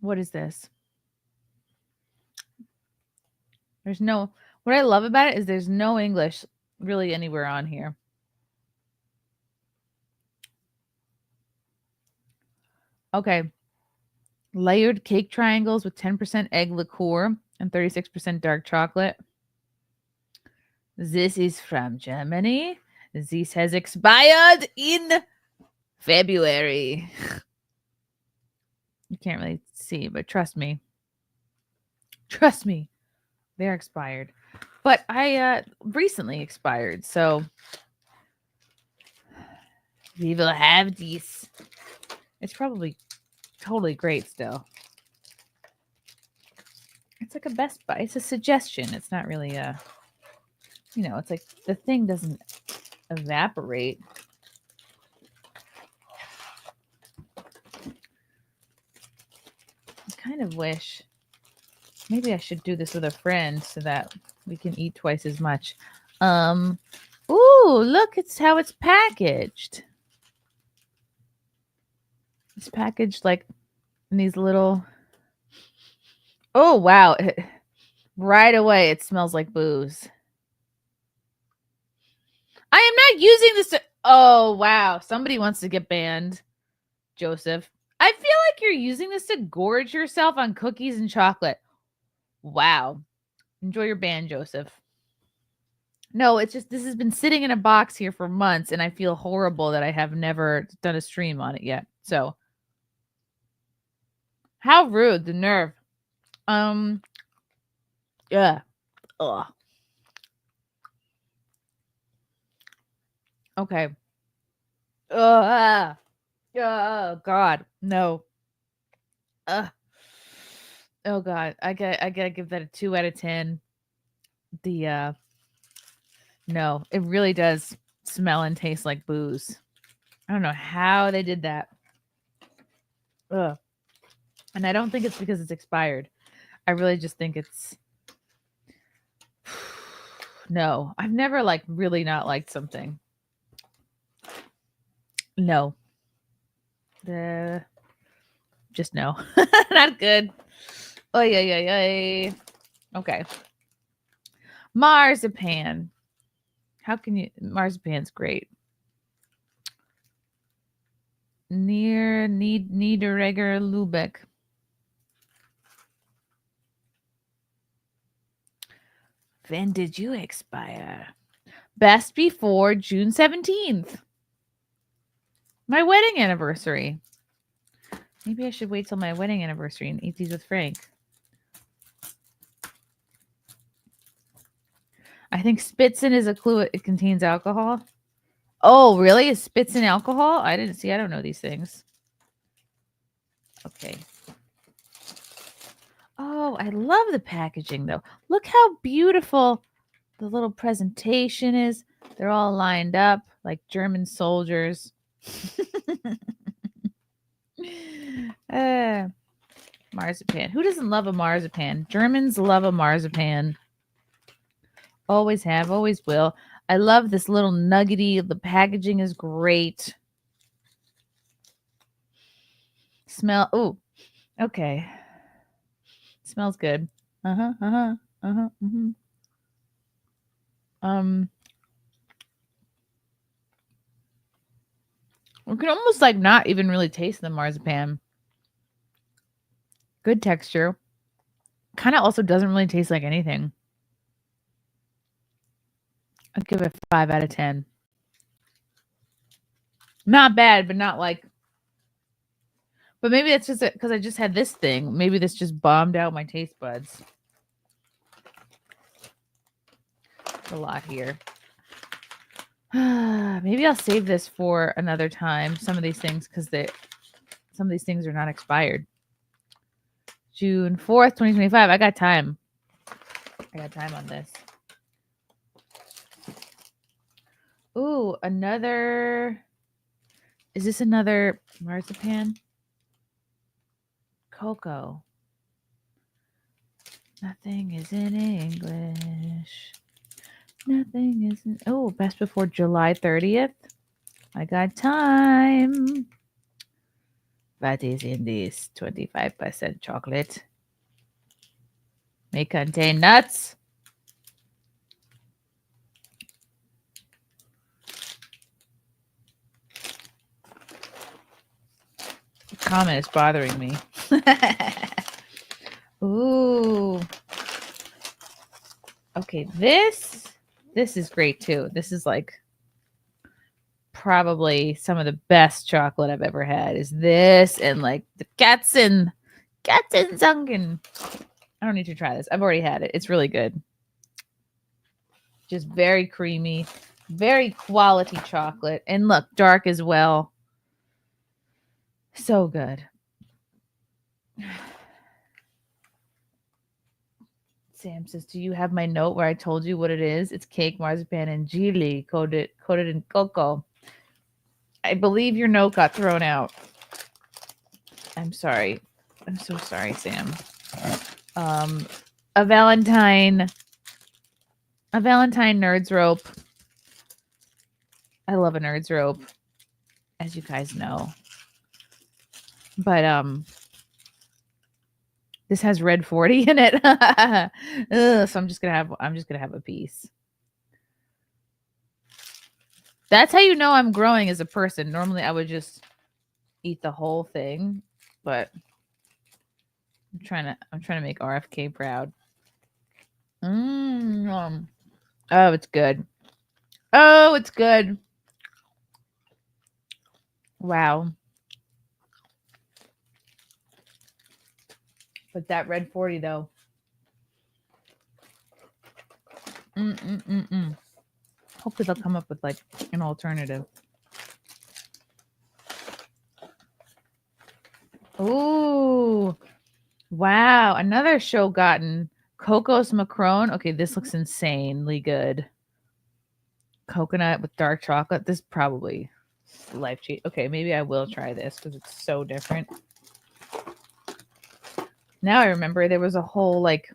What is this? There's no... What I love about it is there's no English really anywhere on here. Okay. Layered cake triangles with 10% egg liqueur and 36% dark chocolate. This is from Germany. This has expired in February. You can't really see, but trust me. Trust me. They're expired. But I recently expired, so we will have these. It's probably totally great still. It's like a Best Buy. It's a suggestion. It's not really a, it's like the thing doesn't evaporate. I kind of wish maybe I should do this with a friend so that we can eat twice as much. Ooh, look, it's how it's packaged. It's packaged like in these little... Oh, wow. Right away, it smells like booze. I am not using this to... Oh, wow. Somebody wants to get banned. Joseph. I feel like you're using this to gorge yourself on cookies and chocolate. Wow. Enjoy your ban, Joseph. No, it's just this has been sitting in a box here for months, and I feel horrible that I have never done a stream on it yet. So, how rude, the nerve. Yeah. Ugh. Okay. Oh, God. No. Oh, God. I gotta give that a 2 out of 10. No, it really does smell and taste like booze. I don't know how they did that. Ugh. And I don't think it's because it's expired. I really just think it's... No, I've never really not liked something. No. Just no. Not good. Oh, yeah. Okay. Marzipan. How can you... Marzipan's great. Niederegger Lübeck. When did you expire? Best before June 17th. My wedding anniversary. Maybe I should wait till my wedding anniversary and eat these with Frank. I think Spitzen is a clue. It contains alcohol. Oh, really? Is Spitzen alcohol? I don't know these things. Okay. Oh, I love the packaging, though. Look how beautiful the little presentation is. They're all lined up like German soldiers. Marzipan. Who doesn't love a marzipan? Germans love a marzipan. Always have, always will. I love this little nuggety. The packaging is great. Smell. Oh, okay. Smells good. We can almost not even really taste the marzipan. Good texture. Kind of also doesn't really taste like anything. I'd give it 5 out of 10. Not bad, but not like. But maybe that's just because I just had this thing. Maybe this just bombed out my taste buds. A lot here. Maybe I'll save this for another time. Some of these things, because some of these things are not expired. June 4th, 2025. I got time. I got time on this. Ooh, another. Is this another marzipan? Cocoa. Nothing is in English. Nothing is in. Oh, best before July 30th. I got time. What is in this? 25% chocolate. May contain nuts. The comment is bothering me. Ooh. Okay, this is great too. This is like probably some of the best chocolate I've ever had. Is this and like the Katzenzungen. I don't need to try this. I've already had it. It's really good. Just very creamy, very quality chocolate. And look, dark as well. So good. Sam says, do you have my note where I told you what it is? It's cake, marzipan, and gelee coated in cocoa. I believe your note got thrown out. I'm sorry. I'm so sorry, Sam. A Valentine Nerds rope. I love a Nerds rope, as you guys know. But this has red 40 in it. Ugh, so I'm just gonna have a piece. That's how you know I'm growing as a person. Normally I would just eat the whole thing, but I'm trying to make RFK proud. Oh, it's good. Oh, it's good. Wow. But that red 40 though. Hopefully they'll come up with like an alternative. Ooh. Wow. Another show gotten. Cocos Macron. Okay, this looks insanely good. Coconut with dark chocolate. This probably life cheat. Okay, maybe I will try this because it's so different. Now I remember there was a whole like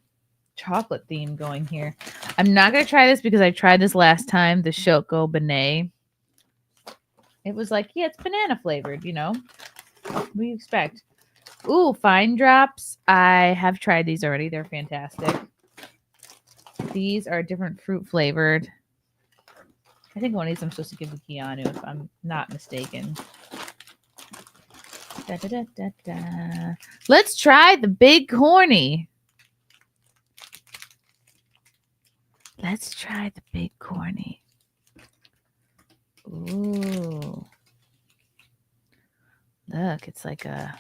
chocolate theme going here. I'm not going to try this because I tried this last time, the Choco Benet. It was like, yeah, it's banana flavored, you know. What do you expect? Ooh, Fine Drops. I have tried these already. They're fantastic. These are different fruit flavored. I think one of these I'm supposed to give to Keanu if I'm not mistaken. Da, da, da, da, da. Let's try the Big Corny. Let's try the Big Corny. Ooh. Look, it's like a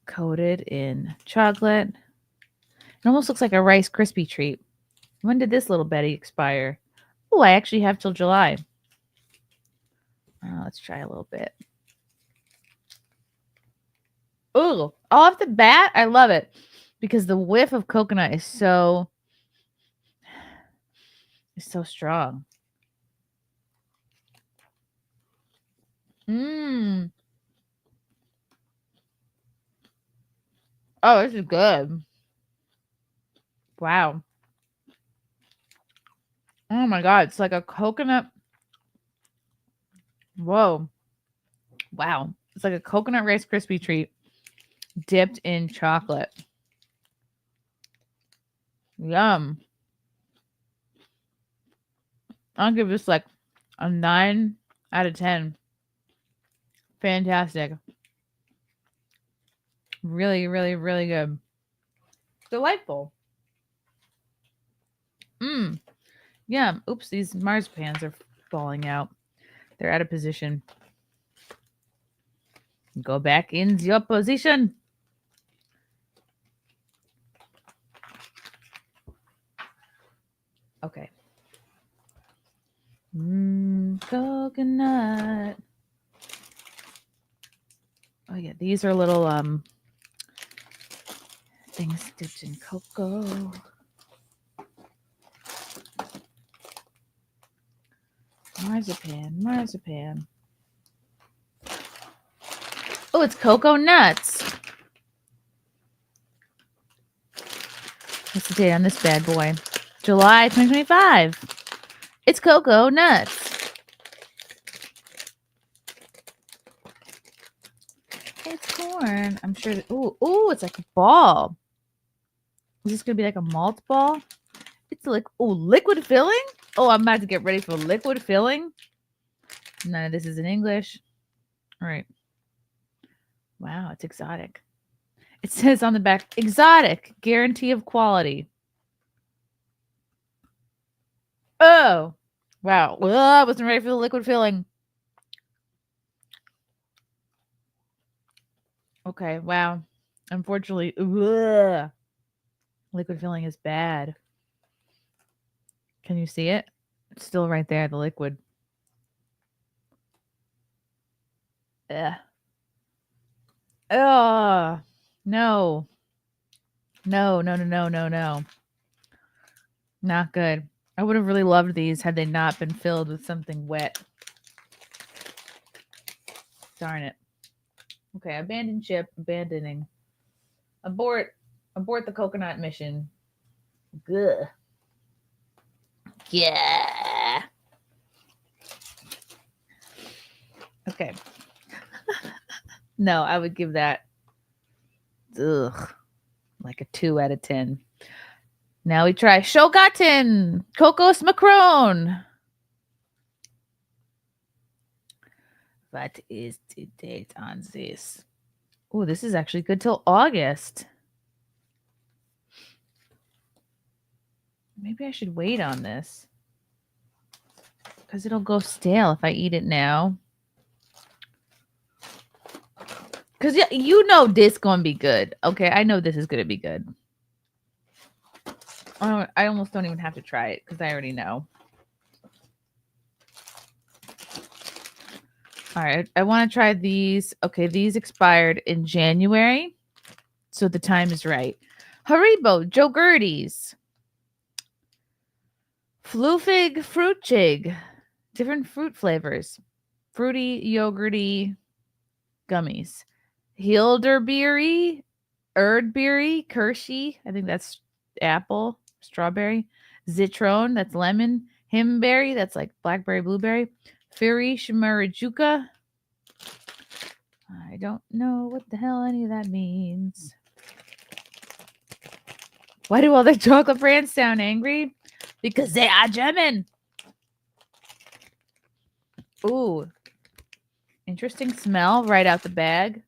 coated in chocolate. It almost looks like a Rice Krispie treat. When did this little Betty expire? Oh, I actually have till July. Let's try a little bit. Ooh, off the bat, I love it because the whiff of coconut is so strong. Oh, this is good. Wow. Oh my God, it's like a coconut. Whoa. Wow. It's like a coconut Rice Krispie treat dipped in chocolate. Yum. I'll give this like a 9 out of 10. Fantastic. Really, really, really good. Delightful. Yeah. Oops, these marzipans are falling out. They're out of position. Go back in your position. Okay. Coconut. Oh yeah, these are little things dipped in cocoa. Marzipan. Oh, it's cocoa nuts. What's the date on this bad boy? July 2025. It's cocoa nuts. It's corn. I'm sure. Ooh, it's like a ball. Is this gonna be like a malt ball? It's like liquid filling. Oh, I'm about to get ready for liquid filling. None of this is in English. All right. Wow, it's exotic. It says on the back, exotic, guarantee of quality. Oh, wow. Well, I wasn't ready for the liquid filling. Okay, wow. Unfortunately, liquid filling is bad. Can you see it? It's still right there, the liquid. Ugh. Oh, no. No. Not good. I would have really loved these had they not been filled with something wet. Darn it. Okay, abandon ship, abandoning. Abort the coconut mission. Good. Yeah. Okay. No, I would give that like a 2 out of 10. Now we try Shogaten Cocos Macron. What is the date on this? Oh, this is actually good till August. Maybe I should wait on this because it'll go stale if I eat it now. Because you know this gonna be good. Okay, I know this is gonna be good. I almost don't even have to try it because I already know. All right, I want to try these. Okay, these expired in January, so the time is right. Haribo, Joe Gertie's. Flufig Fruit Jig. Different fruit flavors. Fruity, yogurty gummies. Hilderberry, Erdberry, Kirschy. I think that's apple, strawberry. Zitron, that's lemon. Himberry, that's like blackberry, blueberry. Fury, Shimarajuka. I don't know what the hell any of that means. Why do all the chocolate brands sound angry? Because they are German. Ooh. Interesting smell right out the bag.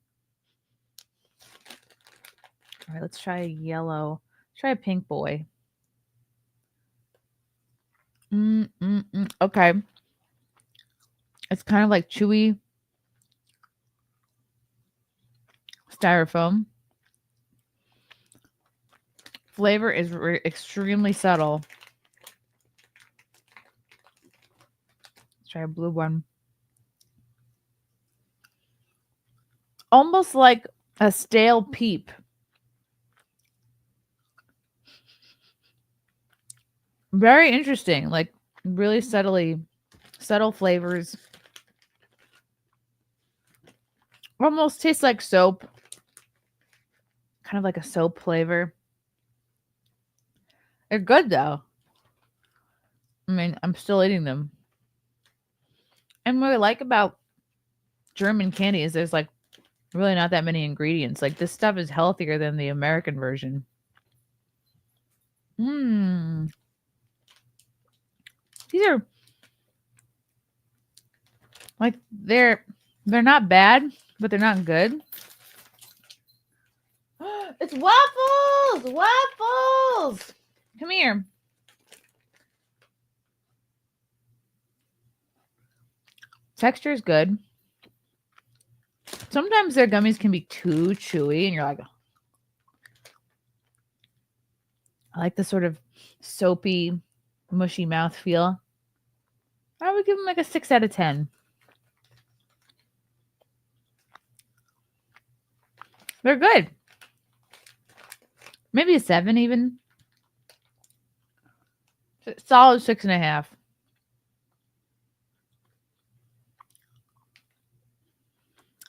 All right, let's try a yellow. Let's try a pink boy. Okay. It's kind of like chewy styrofoam. Flavor is extremely subtle. Let's try a blue one. Almost like a stale peep. Very interesting. Like really subtle flavors. Almost tastes like soap. Kind of like a soap flavor. They're good though. I mean, I'm still eating them. And what I like about German candy is there's like really not that many ingredients. Like this stuff is healthier than the American version. These are like they're not bad, but they're not good. It's waffles! Waffles! Come here. Texture is good. Sometimes their gummies can be too chewy, and you're like, I like the sort of soapy, mushy mouth feel. I would give them like a 6 out of 10. They're good. Maybe a 7 even. Solid 6.5.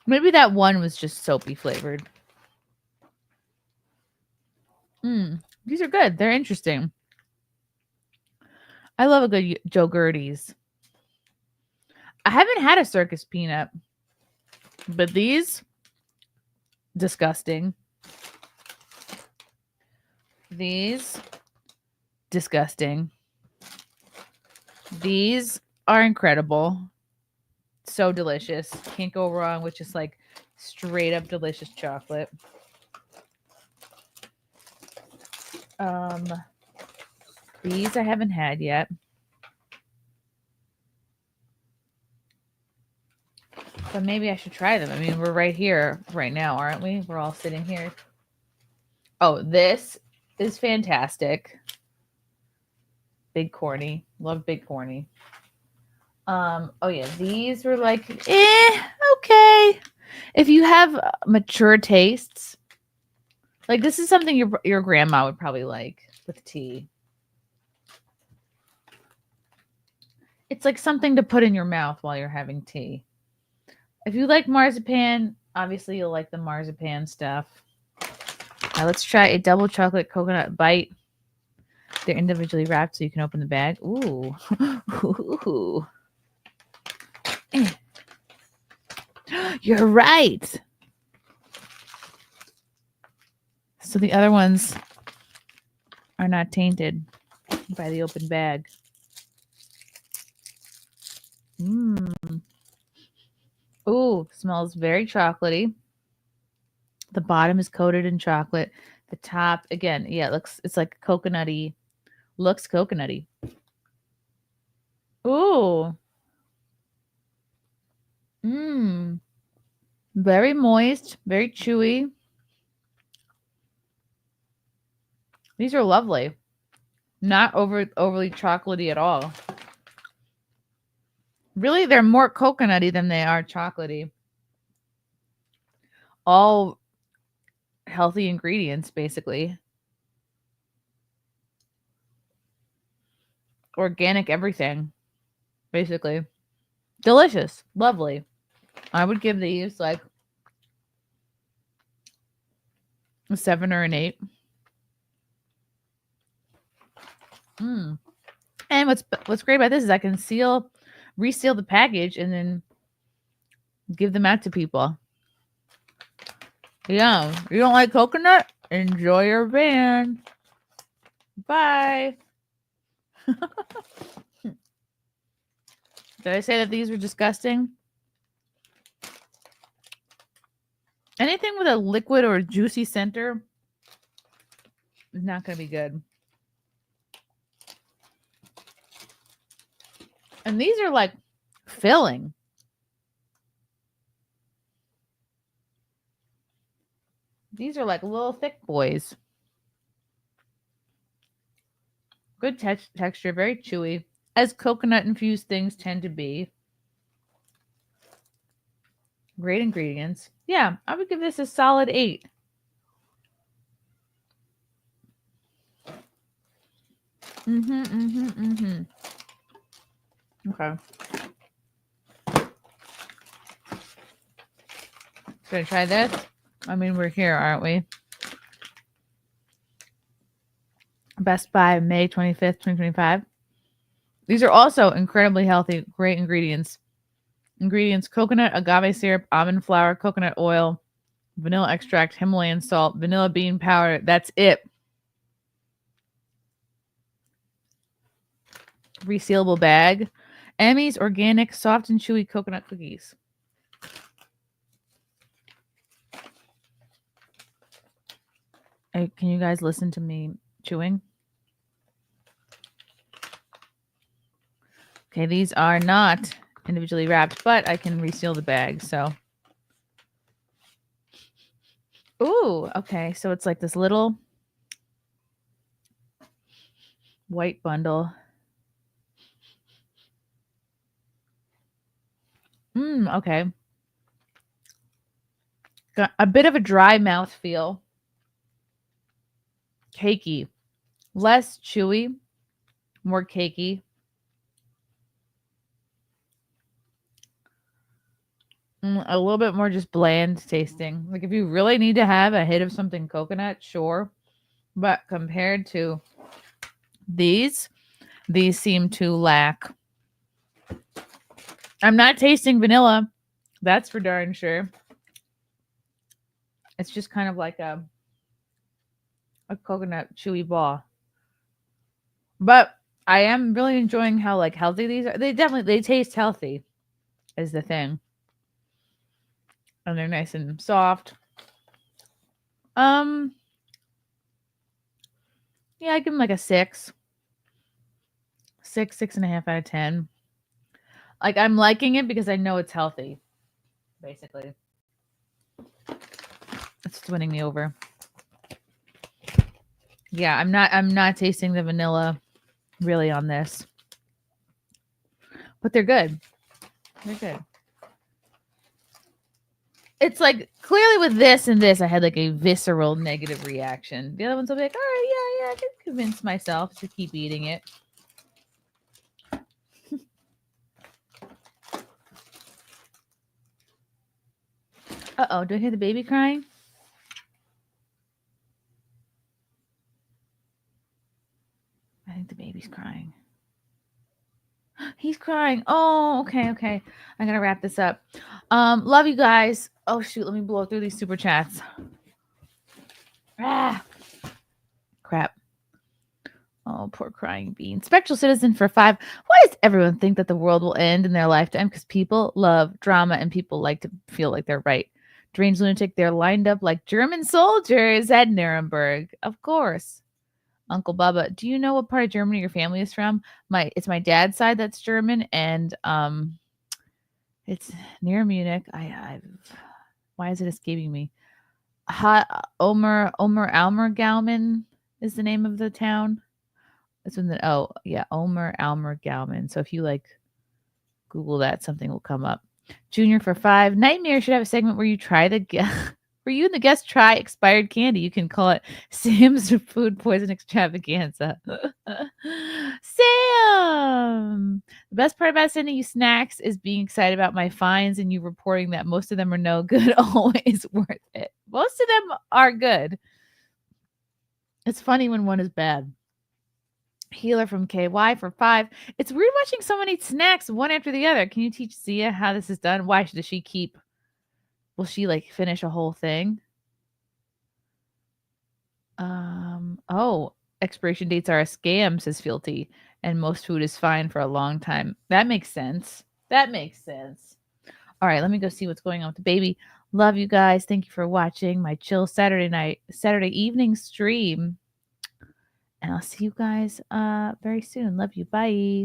Maybe that one was just soapy flavored. These are good. They're interesting. I love a good Joe Gertie's. I haven't had a circus peanut, but these, disgusting. These, disgusting. These are incredible. So delicious. Can't go wrong with just like straight up delicious chocolate. These I haven't had yet. But maybe I should try them. I mean, we're right here right now, aren't we? We're all sitting here. Oh, this is fantastic. Big corny. Love big corny. Oh yeah, these were like, okay. If you have mature tastes, like this is something your grandma would probably like with tea. It's like something to put in your mouth while you're having tea. If you like marzipan, obviously you'll like the marzipan stuff. Now let's try a double chocolate coconut bite. They're individually wrapped so you can open the bag. Ooh. Ooh. You're right. So the other ones are not tainted by the open bag. Ooh, smells very chocolatey. The bottom is coated in chocolate. The top, again, yeah, it's like coconutty. Looks coconutty. Ooh. Very moist, very chewy. These are lovely. Not overly chocolatey at all. Really, they're more coconutty than they are chocolatey. All healthy ingredients, basically. Organic everything, basically. Delicious. Lovely. I would give these like a 7 or an 8. And what's great about this is I can reseal the package and then give them out to people. Yeah, you don't like coconut? Enjoy your van. Bye. Did I say that these were disgusting? Anything with a liquid or a juicy center is not going to be good. And these are like filling. These are like little thick boys. Good texture, very chewy, as coconut infused things tend to be. Great ingredients. Yeah, I would give this a solid 8. Okay. Should I try this? I mean, we're here, aren't we? Best Buy, May 25th, 2025. These are also incredibly healthy, great ingredients. Ingredients: coconut, agave syrup, almond flour, coconut oil, vanilla extract, Himalayan salt, vanilla bean powder. That's it. Resealable bag. Emmy's organic, soft and chewy coconut cookies. Hey, can you guys listen to me chewing? Okay, these are not individually wrapped, but I can reseal the bag. So, ooh, okay. So it's like this little white bundle. Okay. Got a bit of a dry mouth feel. Cakey. Less chewy, more cakey. A little bit more just bland tasting. Like if you really need to have a hit of something coconut, sure. But compared to these seem to lack. I'm not tasting vanilla. That's for darn sure. It's just kind of like a coconut chewy ball. But I am really enjoying how like healthy these are. They taste healthy is the thing. And they're nice and soft. Yeah, I give them like a 6. 6.5 out of 10. Like I'm liking it because I know it's healthy. Basically. It's winning me over. Yeah, I'm not tasting the vanilla really on this. But they're good. They're good. It's like clearly with this and this, I had like a visceral negative reaction. The other ones will be like, all right, yeah, I can convince myself to keep eating it. Uh-oh, do I hear the baby crying? I think the baby's crying. He's crying. Oh, okay. I'm gonna wrap this up. Love you guys. Oh shoot, let me blow through these super chats. Crap. Oh, poor crying bean. Spectral Citizen for 5. Why does everyone think that the world will end in their lifetime? Because people love drama and people like to feel like they're right. Deranged Lunatic, they're lined up like German soldiers at Nuremberg. Of course. Uncle Bubba, do you know what part of Germany your family is from? It's my dad's side that's German, and it's near Munich. Why is it escaping me? Omer Almer is the name of the town. That's when Omer Almer Gauman. So if you like Google that, something will come up. Junior for 5. Nightmare should have a segment where you try where you and the guest try expired candy. You can call it Sam's Food Poison Extravaganza. Sam! The best part about sending you snacks is being excited about my finds and you reporting that most of them are no good. Always worth it. Most of them are good. It's funny when one is bad. Healer from KY for 5. It's weird watching so many snacks one after the other. Can you teach Sia how this is done? Why does she keep... Will she like finish a whole thing? Expiration dates are a scam, says Fealty, and most food is fine for a long time. That makes sense. All right, let me go see what's going on with the baby. Love you guys. Thank you for watching my chill Saturday evening stream. And I'll see you guys very soon. Love you. Bye.